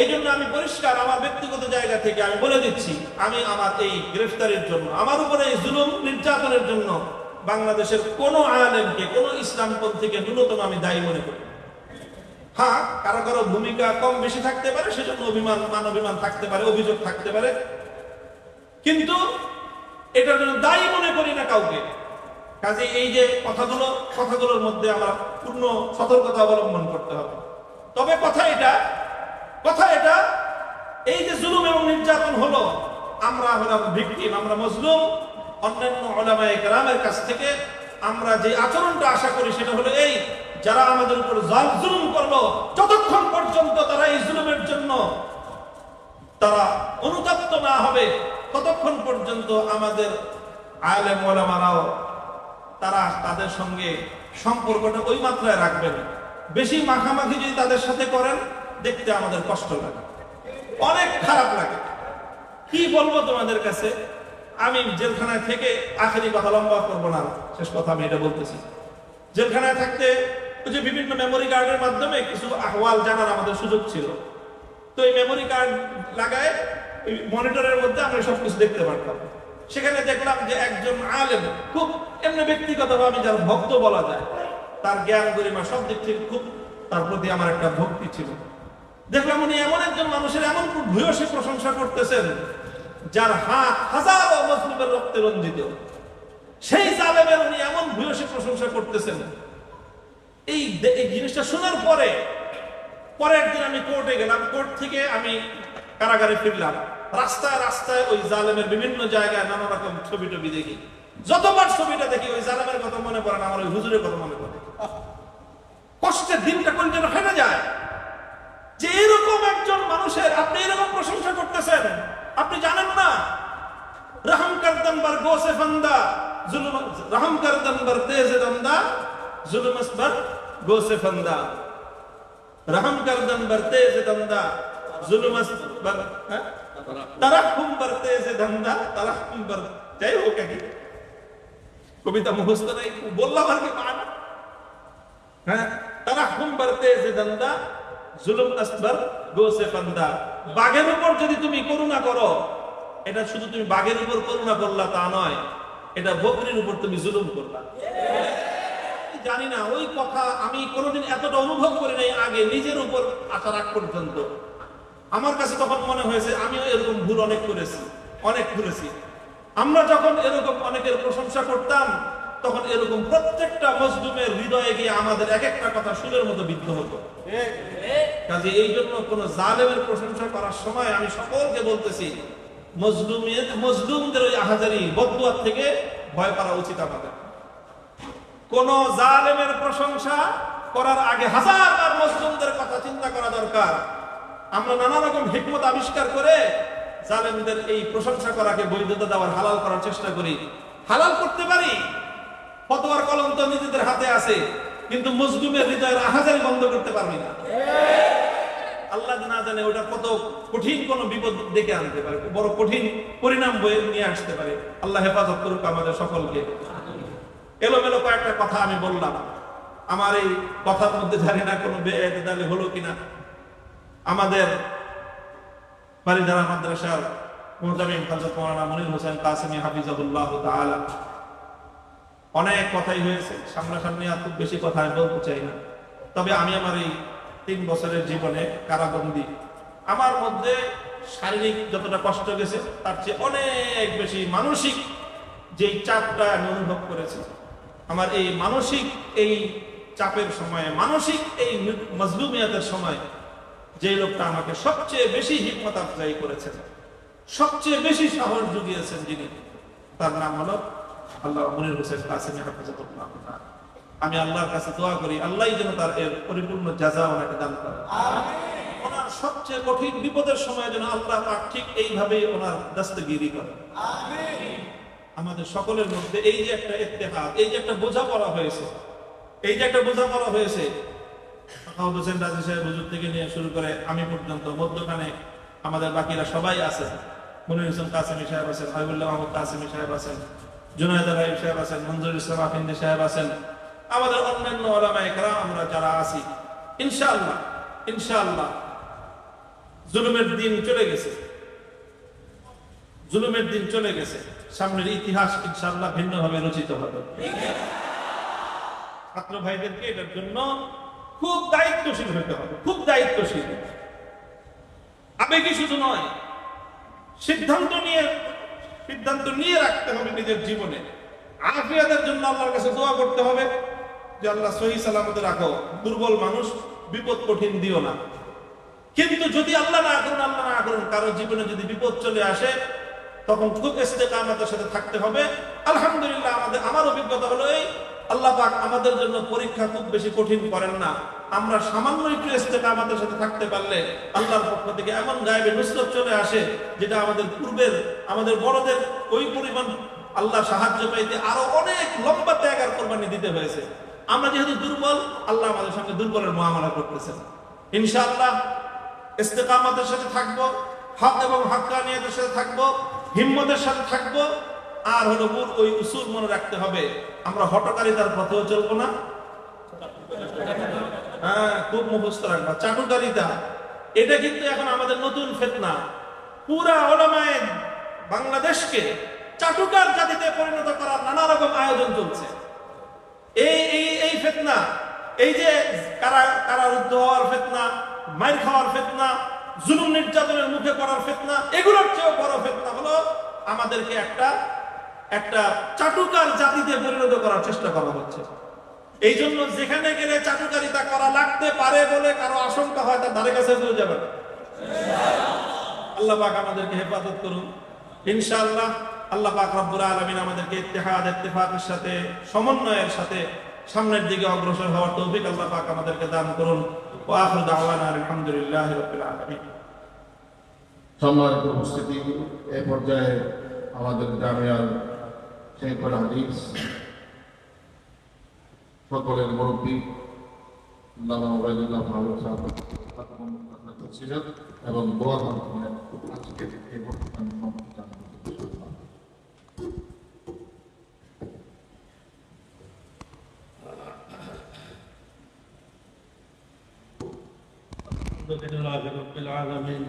এই জন্য আমি পরিষ্কার আমার ব্যক্তিগত জায়গা থেকে আমি বলে দিচ্ছি, আমি আমার এই গ্রেফতারের জন্য, আমার উপরে এই জুলুম নির্যাতনের জন্য বাংলাদেশের কোন আলেমকে, কোন ইসলামপন্থীকে ন্যূনতম আমি দায়ী মনে করি। হ্যাঁ, কারো কারো ভূমিকা কম বেশি থাকতে পারে, সেজন্য অভিমান মানবিমান থাকতে পারে, অভিযোগ থাকতে পারে, কিন্তু এটার জন্য দায়ী মনে করি না কাউকে। কাজে এই যে কথাগুলোর মধ্যে আমরা পূর্ণ সতর্কতা অবলম্বন করতে হবে। তবে কথা এটা এই যে জুলুম এবং নির্যাতন হলো, আমরা হলাম ভিকটিম, আমরা মজলুম। অন্যান্য উলামায়ে কেরামের কাছ থেকে আমরা যে আচরণটা আশা করি সেটা হলো এই, যারা আমাদের উপর জুলুম করলো, যতক্ষণ পর্যন্ত তারা এই জুলুমের জন্য তারা অনুতপ্ত না হবে, ততক্ষণ পর্যন্ত আমাদের আলেম ওলামারাও তারা তাদের সঙ্গে সম্পর্কটা ওই মাত্রায় রাখবেন। বেশি মাখামাখি যদি তাদের সাথে করেন, দেখতে আমাদের কষ্ট লাগে, অনেক খারাপ লাগে। কি বলবো তোমাদের কাছে, আমি জেলখানায় থেকে আখেরি কথা লম্বা করবো না, শেষ কথা আমি এটা বলতেছি। জেলখানায় থাকতে ওই যে বিভিন্ন মেমোরি কার্ডের মাধ্যমে কিছু আহওয়াল জানার আমাদের সুযোগ ছিল। তো এই মেমোরি কার্ড লাগায় মনিটরের মধ্যে আমরা সবকিছু দেখতে পারতাম। সেখানে দেখলাম যে একজন আলেম, খুব এমনি ব্যক্তিগতভাবে যার ভক্ত বলা যায়, তার জ্ঞান গরিমা সব দিক থেকে খুব তার প্রতি আমার একটা ভক্তি ছিল। দেখলাম উনি এমন একজন মানুষের এমন ভূয়সী প্রশংসা করতেছেন যার হাত হাজারো মুসলিমের রক্তে রঞ্জিত, সেই জালেমের উনি এমন ভূয়সী প্রশংসা করতেছেন। এই জিনিসটা শোনার পরের দিন আমি কোর্টে গেলাম, কোর্ট থেকে আমি কারাগারে ফিরলাম। রাস্তায় রাস্তায় ওই জালেমের বিভিন্ন জায়গায় নানা রকম ছবি টবি দেখি। যতবার ছবিটা দেখি ওই জালেমের কথা মনে পড়ে না, আমার ওই হুজুরের কথা মনে পড়ে। কষ্টের দিনটা কোন যেন ফেলে যায় যে এরকম একজন মানুষের আপনি এরকম প্রশংসা করতেছেন। আপনি জানেন না, রহম করদন বার গোসে ফন্দা জুলুম, রহম করদন বার তেজে দন্দা জুলুম আসবার গোসে ফন্দা, রহম করদন বার তেজে দন্দা জুলুম আসবার তারাহুম বার তেজে দন্দা তারাহুম বার। যাই হোক, কি কবিতা মুখস্থ নাই, বললাম আর কি মান। হ্যাঁ, তারাহুম বার তেজে দন্দা জুলুম আসবার গোসে ফন্দা। বাঘের উপর যদি তুমি করুণা করো, এটা শুধু তুমি বাঘের উপর করুণা করলা তা নয়, এটা বকরির উপর তুমি জুলুম করলা। জানি না, ওই কথা আমি কোনোদিন এতটা অনুভব করি নাই আগে নিজের উপর আসার আগ পর্যন্ত। আমার কাছে তখন মনে হয়েছে আমিও এরকম ভুল অনেক করেছি, অনেক ঘুরেছি। আমরা যখন এরকম অনেকের প্রশংসা করতাম, তখন এরকম প্রত্যেকটা মজলুমের হৃদয়ে গিয়ে আমাদের এক একটা কথা সুরের মতো বিদ্ধ হতো। কাজে এই জন্য কোন জালেমের প্রশংসা করার সময় আমি সকলকে বলতেছি, মজলুমদের ওই আহাজারি বদদুয়া থেকে ভয় করা উচিত আমাদের। কোন জালেমের প্রশংসা করার আগে হাজারবার মজলুমদের কথা চিন্তা করা দরকার। আমরা নানা রকম হিকমত আবিষ্কার করে জালেমদের এই প্রশংসা করাকে বৈধতা দেওয়ার, হালাল করার চেষ্টা করি। হালাল করতে পারি, ফতোয়ার কলম তো নিজেদের হাতে আছে, কিন্তু মজলুমের হৃদয়ের আহাজারি বন্ধ করতে পারবি না। আল্লাহ না জানে ওটা কত কঠিন কোন বিপদ ডেকে আনতে পারে, বড় কঠিন পরিণাম বয়ে নিয়ে আসতে পারে। আল্লাহ হেফাজত করুক আমাদের সকলকে। এলোমেলো কয়েকটা কথা আমি বললাম, আমার এই কথার মধ্যে জানি না কোনো বেএতেদালি হলো কিনা। আমাদের বারিধারা মাদ্রাসার মুহতামিম হযরত মাওলানা মনির হোসেন কাসেমী হাফিজাহুল্লাহ তাআলা, অনেক কথাই হয়েছে, সামনাসামনি আর খুব বেশি কথা আমি বলতে চাই না। তবে আমি আমার এই 3 বছরের জীবনে কারাবন্দী, আমার মধ্যে শারীরিক যতটা কষ্ট গেছে তার চেয়ে অনেক বেশি মানসিক যেই চাপটা আমি অনুভব করেছি, আমার এই মানসিক এই চাপের সময়ে, মানসিক এই মজলুমিয়াতের সময় যে লোকটা আমাকে সবচেয়ে বেশি হিকমত আফজাই করেছেন, সবচেয়ে বেশি সাহস জুগিয়েছেন যিনি, তার নাম হলো আল্লাহ মনির হোসেন কাসেমি হাফিজাহুল্লাহ। আমি আল্লাহর কাছে দোয়া করি আল্লাহ যেন তার এর পরিপূর্ণ জাযা ওনাকে দান করেন। ওনার সবচেয়ে কঠিন বিপদের সময় যেন আল্লাহ পাক ঠিক এইভাবেই ওনার দস্তগিরি করেন। আমাদের সকলের মধ্যে এই যে একটা ইত্তেহাদ, এই যে একটা বোঝাপড়া হয়েছে, এই যে একটা বোঝাপড়া হয়েছে, হোসেন রাজি সাহেব হুজুর থেকে নিয়ে শুরু করে আমি পর্যন্ত, মধ্যখানে আমাদের বাকিরা সবাই আছে। মনির হোসেন কাসেমি সাহেব আছেন, হাবিবুল্লাহ মাহমুদ কাসেমি সাহেব আছেন, জুনায়েদ রাহিব সাহেব আছেন, মঞ্জুর ইসলাম আফিন্দি সাহেব আছেন, আমাদের অন্যান্য ওলামায়ে কেরাম আমরা যারা আছি, ইনশাআল্লাহ ইনশাআল্লাহ জুলুমের দিন চলে গেছে, জুলুমের দিন চলে গেছে, সামনের ইতিহাস ইনশাআল্লাহ ভিন্নভাবে রচিত হবে। ছাত্র ভাইদেরকে এটার জন্য খুব দায়িত্বশীল হতে হবে, খুব দায়িত্বশীল। আবেগী শুধু নয়, সিদ্ধান্ত নিয়ে রাখতে হবে নিজের জীবনে। আফিয়াতের জন্য আল্লাহর কাছে দোয়া করতে হবে যে আল্লাহ সহি সালামতে রাখো, দুর্বল মানুষ, বিপদ কঠিন দিও না। কিন্তু যদি আল্লাহ না করুন কারো জীবনে যদি বিপদ চলে আসে, তখন খুব ইস্তেকামতের সাথে থাকতে হবে। আলহামদুলিল্লাহ আমার অভিজ্ঞতা হলো এই, আল্লাহ পাক আমাদের জন্য পরীক্ষা খুব বেশি কঠিন করেন না। আমরা সামান্য একটু ইস্তেকামতের সাথে থাকতে পারলে আল্লাহর পক্ষ থেকে এমন গায়েবে নুসরত চলে আসে, যেটা আমাদের পূর্বের আমাদের বড়দের ওই পরিমাণ আল্লাহ সাহায্য পাইতে আরো অনেক লম্বা ত্যাগ আর কোরবানি দিতে হয়েছে। আমরা যেহেতু দুর্বল, আল্লাহ আমাদের সঙ্গে দুর্বলের মুআমালা করতেছেন। ইনশাআল্লাহ ইস্তেকামতের সাথে থাকবো, হক এবং হাক্কানিয়াতের সাথে থাকবো, হিম্মতের সাথে থাকবো। আর হলো ওই উসুল মনে রাখতে হবে, আমরা হটকারিতার পথেও চলবো না। হ্যাঁ, খুব মুখস্থ রাখবা, চাটুকারিতা এটা কিন্তু এখন আমাদের নতুন ফিতনা। পুরা উলামায়ে বাংলাদেশকে চাটুকার জাতিতে পরিণত করার নানা রকম আয়োজন চলছে। এই ফিতনা, এই যে কারারুদ্ধ হওয়ার ফিতনা, মাইর খাওয়ার ফিতনা, জুলুম নির্যাতনের মুখে পড়ার ফিতনা, এগুলোর চেয়েও বড় ফিতনা হলো আমাদেরকে একটা চাটুকার জাতিতে পরিণত করার চেষ্টা করা হচ্ছে। এই জন্য যেখানে গেলে চাটুকারিতা করা লাগতে পারে বলে কারো আশঙ্কা হয়, তার ধারে কাছে চলে যাবে। আল্লাহ পাক আমাদেরকে হেফাজত করুন ইনশাআল্লাহ। আল্লাহ পাক রব্বুল আলামিন আমাদেরকে ইত্তেহাদ, ইত্তেফাকের সাথে, সমন্বয়ের সাথে সামনের দিকে অগ্রসর হওয়ার তৌফিক আল্লাহ পাক আমাদেরকে দান করুন। ওয়া আখিরু দাওয়ানা আলহামদুলিল্লাহি রাব্বিল আলামিন। সম্মানিত উপস্থিতি, এই পর্যায়ে আমাদের জামিয়ার শেখুল হাদিস সকলের মুরব্বী আল্লামা ওবায়দুল্লাহ মাহমুদ সাহেব ছিলেন এবং দোয়ার মাধ্যমে আজকে এই বক্তব্য সমাপ্ত। لله رب العالمين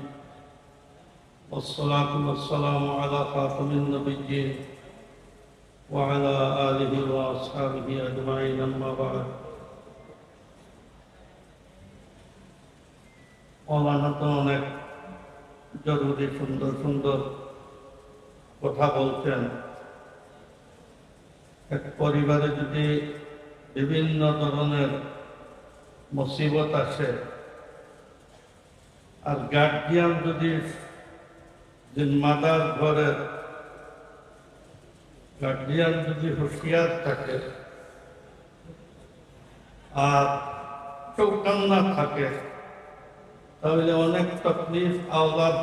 والصلاة والسلام على خاتم النبيين وعلى آله وأصحابه أجمعين أما بعد মৌলানা তো অনেক জরুরি সুন্দর সুন্দর কথা বলছেন। এক পরিবারে যদি বিভিন্ন ধরনের মুসিবত আসে আর গার্জিয়ান যদি জিম্মাদার ঘরের গার্জিয়ান যদি হুঁশিয়ার থাকে আর চৌকান্না থাকে, তাহলে অনেক তকলিফ আওলাদ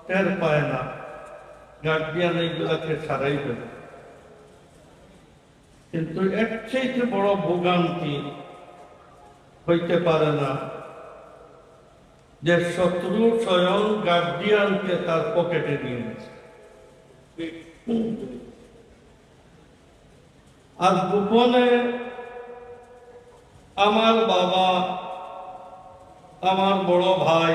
টের পায় না, গার্জিয়ান এইগুলাকে সারাই দেবে। কিন্তু এর চাইতে বড় ভোগান্তি হইতে পারে না যে শত্রু স্বয়ং গার্জিয়ানকে তার পকেটে নিয়ে নিচ্ছে। আর গোপনে আমার বাবা, আমার বড় ভাই,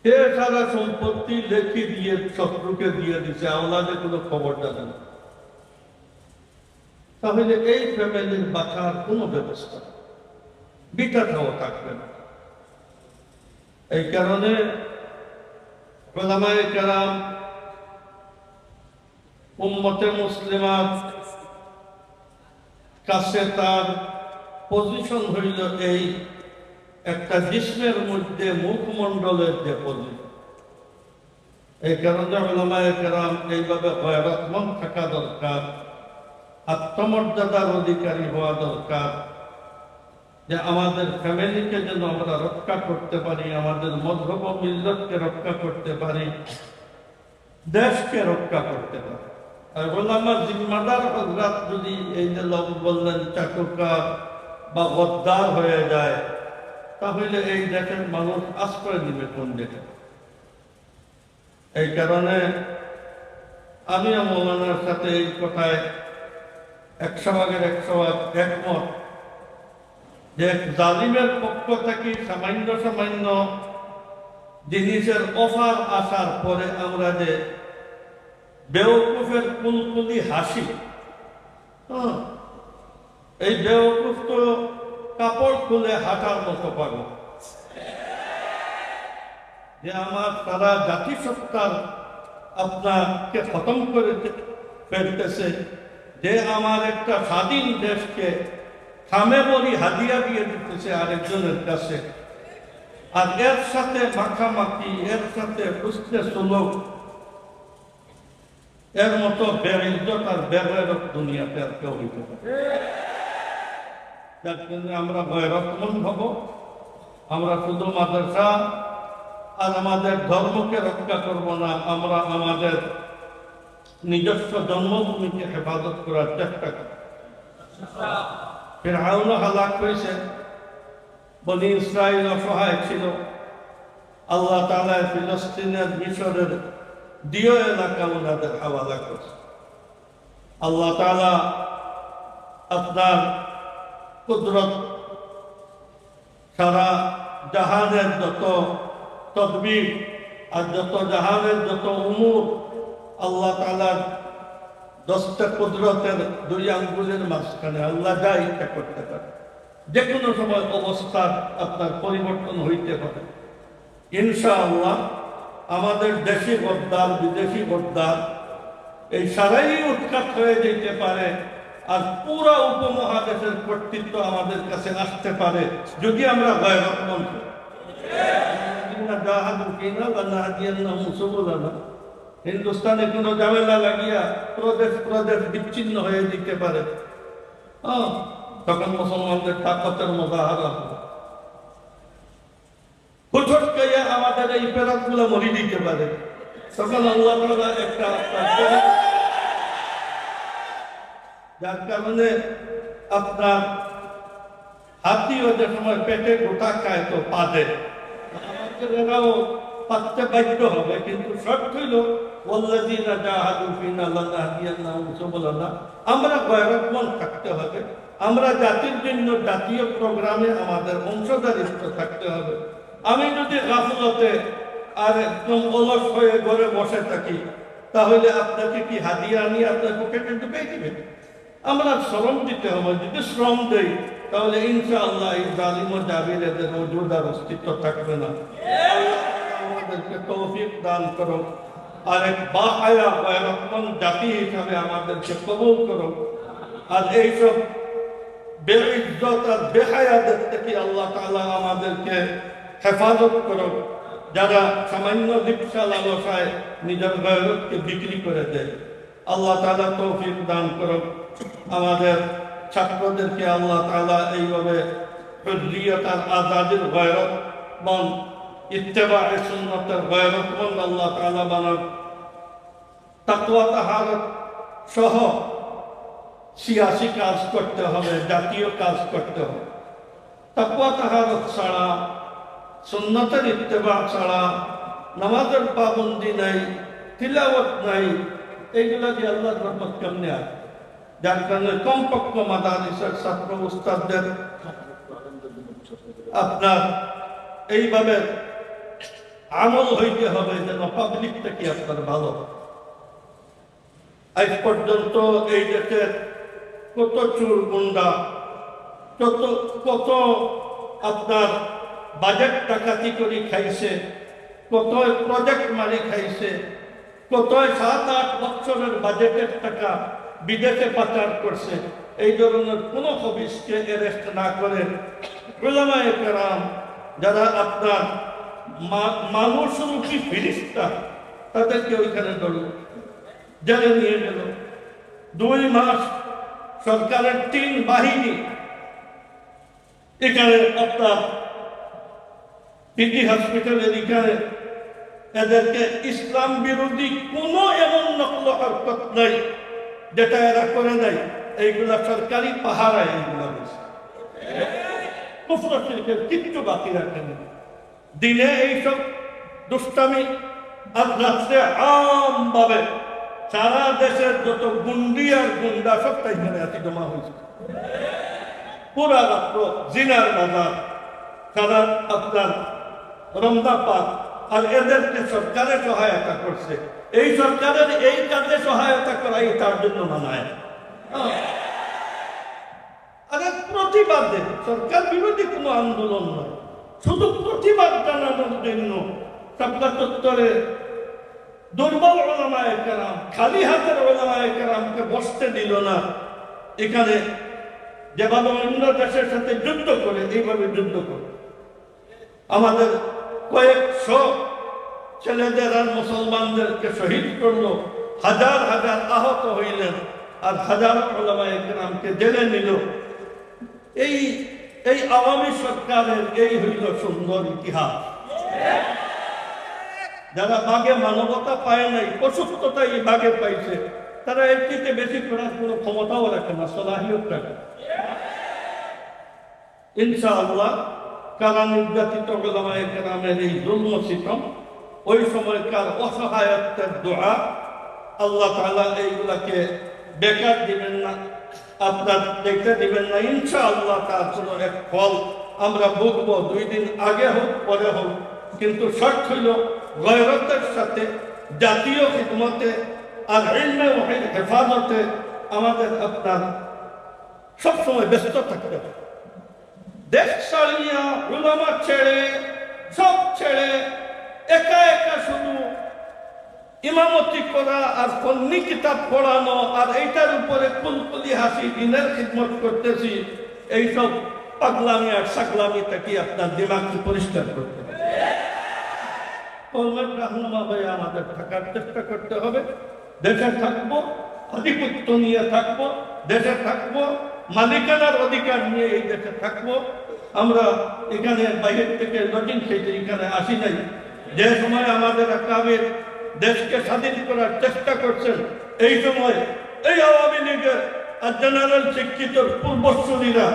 সে সারা সম্পত্তি লেখি দিয়ে শত্রুকে দিয়ে দিচ্ছে, আওলাদে কোনো খবর জানে না। তাহলে এই ফ্যামিলির বাঁচার কোনো ব্যবস্থা বিটাটাও থাকবে না। এই কারণে উলামায়ে কেরাম উম্মতে মুসলিমার কাছে তার পজিশন হইল এই একটা জিসমের মধ্যে মুখমণ্ডলের যে পজিশন। এই কারণে উলামায়ে কেরাম এইভাবে গয়রতমন্দ থাকা দরকার, আত্মমর্যাদার অধিকারী হওয়া দরকার, যে আমাদের ফ্যামিলিকে যেন আমরা রক্ষা করতে পারি, আমাদের মযহব ও মিল্লাতকে রক্ষা করতে পারি, দেশকে রক্ষা করতে পারি। আর উলামা জিম্মাদার হযরত যদি এই যে লোক বললেন চাটুকার বা গদ্দার হয়ে যায়, তাহলে এই দেশের মানুষ আশ্রয় দিবে কোন দেশে? এই কারণে আমিও মৌলানার সাথে এই কথায় 100% একমত যে জালিমের পক্ষ থেকে সামান্য সামান্য জিনিসের অফার আসার পরে আমরা যে বেওকুফের কুলকুলি হাসি, এই বেওকুফ তো কাপড় খুলে হাঁটার মতো পাগল, যে আমার সারা জাতিসত্তার আপনাকে খতম করে ফেলতেছে, যে আমার একটা স্বাধীন দেশকে থামে বলি হাদিয়া দিয়ে দিতেছে আরেকজনের কাছে, আর এর সাথে মাখামাখি, এর সাথে বুঝতে সুলভ, এর মতো বেইজ্জত আর বেগৈরত দুনিয়াতে আর কেউ হইতে পারে। যার জন্য আমরা গয়রতমন্দ হব, আমরা শুধু মাদ্রাসা আর আমাদের ধর্মকে রক্ষা করব না, আমরা আমাদের নিজস্ব জন্মভূমিকে হেফাজত করার চেষ্টা করব। ফিরআউন হালাক হয়েছে, বনি ইসরাইল অসহায় ছিল, আল্লাহ তাআলা ফিলিস্তিনের মিশরের দিও এলাকা ওনাদের হাওয়ালা করছে। আল্লাহ তাআলা আপনার কুদরত সারা জাহানের যত তদবির আর যত জাহানের যত উমুর আল্লাহ তাআলার 10টা কুদরতের 2 আঙ্গুলের মাঝখানে আল্লাহ যা ইচ্ছা করতে পারে, যে কোনো সময় অবস্থার আপনার পরিবর্তন হইতে পারে। ইনশাআল্লাহ আমাদের দেশি গদ্দার, বিদেশি গদ্দার এই সারাই উৎখাত হয়ে যেতে পারে, আর পুরা উপমহাদেশের কর্তৃত্ব আমাদের কাছে আসতে পারে যদি আমরা গয়রতমন্দ হই। হিন্দুস্তানে কোনো ঝামেলা লাগিয়া প্রদেশ প্রদেশ বিচ্ছিন্ন হয়ে দিতে পারে, তখন মুসলমানদের তাকতের মুজাহারা হবে। হুটহাট করে আমাদের এই পেরাত গুলো মরি দিতে পারে, তখন আল্লাহ তাআলা একটা যার কারণে আপনার হাতিও যে সময় পেটে গোটা খায় তো পাদে, আমাদের এরাও পাততে বাধ্য হবে, কিন্তু শর্ত হইল ওয়াল্লাযীনা জাহাদু ফীনা লানাহদিয়ান্নাহুম সুবুলানা। আমরা গয়রতমন্দ থাকতে হবে, আমরা জাতির জন্য জাতীয় প্রোগ্রামে আমাদের অংশদারিত্ব থাকতে হবে। আমি যদি গাফলতে আর একদম অলস হয়ে ঘরে বসে থাকি, তাহলে আপনাকে কি হাদিয়া নিয়ে আপনার পকেটে ঢুকিয়ে দিবেন? আমরা শ্রম দিতে হবে, যদি শ্রম দেই তাহলে ইনশাআল্লাহ এই জালিম ও জাবির এদের ওজুদ আর অস্তিত্ব থাকবে না। আমাদেরকে তৌফিক দান করো, আর এক বাহায়া গয়রতমন্দ জাতি হিসাবে আমাদেরকে কবুল করো, আর এইসব বেইজ্জত আর বেহায়াদের থেকে আল্লাহ তাআলা আমাদেরকে হেফাজত করো, যারা সামান্য লিপ্সা লালসায় নিজের গয়রতকে বিক্রি করে দেয়। আল্লাহ তাআলা তৌফিক দান করো। আমাদের ছাত্রদেরকে আল্লাহ তাআলা এইভাবে হুররিয়ত আর আজাদির গয়রতমন্দ, ইত্তেবায়ে সুন্নতের গয়রতমন্দ আল্লাহ তাআলা বানান। তাকওয়া তাহারত সহ সিয়াসি কাজ করতে হবে, জাতীয় কাজ করতে হবে। তাকওয়া তাহারত ছাড়া, সুন্নতের ইত্তেবা ছাড়া, নামাজের পাবন্দি নাই, তিলাওয়াত নাই, এইগুলা দিয়ে আল্লাহর রহমত কেমনে আসবে? যার কারণে কমপক্ষ মাদারিসের ছাত্র উস্তাদদের আপনার এইভাবে আমল হইতে হবে যেন পাবলিক থেকে আপনার ভালো। আজ পর্যন্ত এই দেশের কত চুর গুন্ডা, কত আপনার বাজেট ডাকাতি করে খাইছে, কত প্রজেক্ট মারি খাইছে, কত 7-8 বছরের বাজেটের টাকা বিদেশে পাচার করছে। এই ধরনের কোনো হবিসকে অ্যারেস্ট না করে উলামায়ে কেরাম যারা আপনার মানুষরূপী ফিরিস্তা তাদেরকে ওইখানে ধরল, জেলে নিয়ে গেল। 2 মাস সরকারের 3 বাহিনী এখানে আপনার পিটি হসপিটালের এখানে এদেরকে ইসলাম বিরোধী কোনো এমন নকল হরকত নাই যেটা এরা করে নাই। এইগুলা সরকারি পাহারায় এইগুলা কুফর শিরকের কিচ্ছু বাকি রাখেন। দিনে এইসব দুষ্টামি আর রাত্রে আমভাবে সারা দেশের যত গুন্ডি আর গুন্ডা সবটা এখানে আছে জমা হয়েছে। পুরা রাত্র জিনার বাজার, সারা আপনার রমদা পাক, আর এদেরকে সরকারের সহায়তা করছে। এই সরকারের এই কাজে সহায়তা করাই তার জন্য মানায়। আরে প্রতিবাদে সরকার বিরোধী কোনো আন্দোলন নয়, শুধু প্রতিবাদ জানানোর জন্য শাপলা চত্বরে দুর্বল ওলামায়ে কেরাম, খালি হাতের ওলামায়ে কেরামকে বসতে দিল না। এখানে যেভাবে অন্য দেশের সাথে যুদ্ধ করে এইভাবে যুদ্ধ করে আমাদের কয়েকশো ছেলেদের আর মুসলমানদেরকে শহীদ করলো, হাজার হাজার আহত হইলেন, আর হাজার ওলামায়ে কেরামকে জেলে নিল। এই আওয়ামী সরকারের এই হইল সুন্দর ইতিহাস। যারা বাগে মানবতা পায় নাই, পশুত্বতা এই বাগে পাইছে, তারা এর থেকে বেশি করার কোনো ক্ষমতাও রাখে না, সলাহিয়ত রাখে। ইনশাআল্লাহ কারা নির্যাতিত ওলামায়ে কেরামের এই জুলম সিতম, ওই সময়কার অসহায়ত্বের দোয়া, আল্লাহ তাআলা এইগুলাকে বেকার দিবেন না, আপনার দেখতে দিবেন না। ইনশাআল্লাহ তার কোনো এক ফল আমরা ভুগবো, 2 দিন আগে হোক পরে হোক, কিন্তু শর্ত হইল গয়রতের সাথে জাতীয় খিদমতে আর ইলমে ওয়াহির হেফাজতে আমাদের আপনার সবসময় ব্যস্ত থাকতে হবে। দেশ ছাড়িয়া উলামা ছেড়ে সব ছেড়ে একা একা শুধু ইমামতি করা আর ফন্নি কিতাব পড়ানো আর এইটার উপরে কুলকুলি হাসি দিনের খিদমত করতেছি, এইসব পাগলামি আর সাগলামি থেকে আপনার দিমাগকে পরিষ্কার করতে হবে। কওমের রাহনুমা হয়ে আমাদের থাকার চেষ্টা করতে হবে। দেশে থাকবো, আধিপত্য নিয়ে থাকবো, দেশে থাকবো, মালিকানার অধিকার নিয়ে এই দেশে থাকবো। আমরা এখানে বাইরের থেকে লজিং খেতে এখানে আসি নাই। যে সময় আমাদের আকাবির দেশকে স্বাধীন করার চেষ্টা করছেন, এই সময় এই আওয়ামী লীগের আর জেনারেল শিক্ষিত পূর্বসূরীরা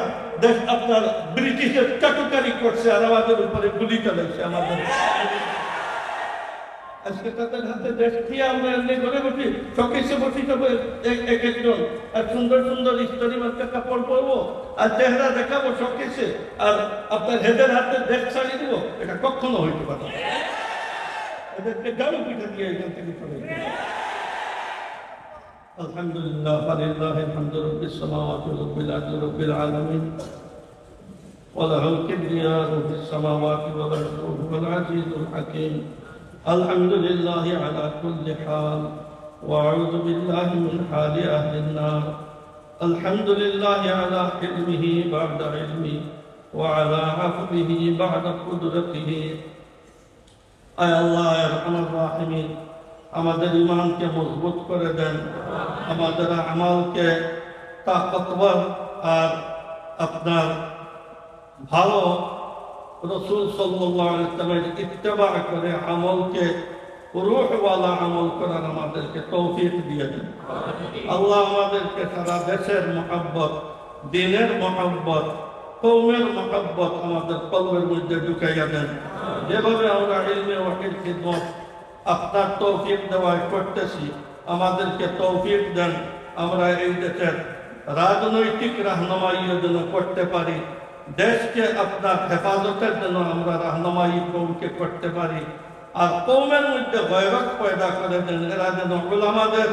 দেশ আপনার ব্রিটিশের চাটুকারি করছে আর আমাদের উপরে গুলি চালাইছে। আমাদের আজকে তাদের হাতে দেশ দিয়ে আমরা এমনি ঘরে বসি, শোকেসে বসি সব এক একজন, আর সুন্দর সুন্দর ইস্তারি মার্কা কাপড় পরবো আর চেহারা দেখাবো শোকেসে, আর আপনার হেদের হাতে দেশ ছাড়িয়ে দিব, এটা কখনো হইতে পারে না। এদেরকে গাড়ু পিঠা দিয়ে এখান থেকে চলে যায়। আলহামদুলিল্লাহ, ফালিল্লাহিল হামদু রাব্বিস সামাওয়াতি ওয়া রাব্বিল আরদি রাব্বিল আলামিন ওয়া লাহুল কিবরিয়াউ ফিস সামাওয়াতি ওয়াল আরদি ওয়া হুয়াল আজিজুল হাকীম। আলহামদুলিল্লাহি আলা কুল্লি হাল ওয়া আউযু বিল্লাহি মিন হালি আহলিন নার। আলহামদুলিল্লাহি আলা ইলমিহি বা'দা ইলমি ওয়া আলা আফবিহি বা'দা কুদরতিহি। আয় আল্লাহ, আয় আরহামার রাহিমিন, আমাদের ঈমানকে মজবুত করে দেন, আমাদের আমলকে তাকওয়ার আর আপনার ভালো রাসূল সাল্লাল্লাহু আলাইহি ওয়াসাল্লামের ইত্তেবা করে আমলকে রূহওয়ালা আমল করার আমাদেরকে তৌফিক দিয়ে দেন। আল্লাহ আমাদেরকে সারা দেশের মহব্বত, দিনের মহব্বত, কওমের মহব্বত আমাদের কলবের মধ্যে ঢুকাইয়া দেন। যেভাবে আমরা ইলমে ওয়াহির খিদমত আপনার তৌফিক দেওয়ায় করতেছি, আমাদেরকে তৌফিক দেন আমরা এই দেশের রাজনৈতিক রাহনুমাইও যেন করতে পারি, দেশকে আপনার হেফাজতের জন্য আমরা রাহনুমাই কওমকে করতে পারি, আর কওমের মধ্যে গয়রত পয়দা করে দেন, এরা যেন উলামাদের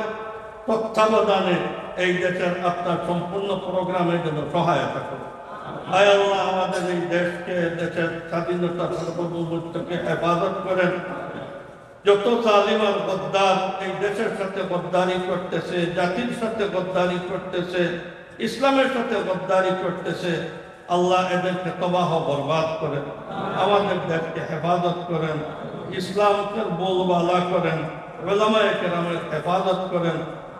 তত্ত্বাবধানে এই দেশের আপনার সম্পূর্ণ প্রোগ্রামে যেন সহায়তা করে। আয় আল্লাহ আমাদের এই দেশকে, দেশের স্বাধীনতা সার্বভৌমত্বকে হেফাজত করেন। যত জালিম আর গদ্দার এই দেশের সাথে গদ্দারি করতেছে, জাতির সাথে গদ্দারি করতেছে, ইসলামের সাথে গদ্দারি করতেছে, আল্লাহ এদেরকে তবাহ বরবাদ করেন। আমাদের দেশকে হেফাজত করেন, ইসলামকে বোলবালা করেন, উলামায়ে কেরামের হেফাজত করেন।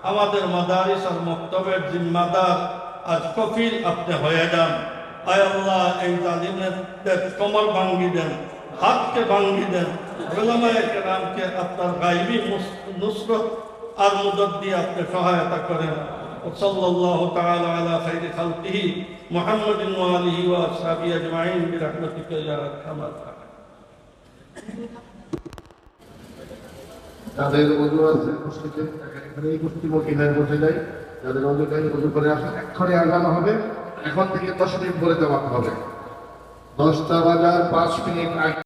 আমাদের মাদারিস আর মক্তবের জিম্মাদার আর কফিল আপনি হয়ে যান। আয় আল্লাহ এই জালিমদের কমর ভাঙ্গি দেন, হাতকে ভাঙ্গি দেন। উলামায়ে কেরামকে আপনার গায়বী নুসরত আর মদদ দিয়ে আপনি সহায়তা করেন। সাল্লাল্লাহু তাআলা আলা খাইরি খালকিহি মুহাম্মাদিন ওয়া আলিহি ওয়া আসহাবিহি আজমাইন বিরহমাতিকা ইয়া আরহামার রাহিমিন। যাদের ওযু আছে মসজিদে এখানে এই কুস্তি মকিনায় বসে যায়, যাদের ওযু নেই ওযু করে আসেন। এক্ষুনি আগানো হবে, এখন থেকে 10 মিনিট পরে দেওয়া হবে। 10টা বাজার 5 মিনিট আগে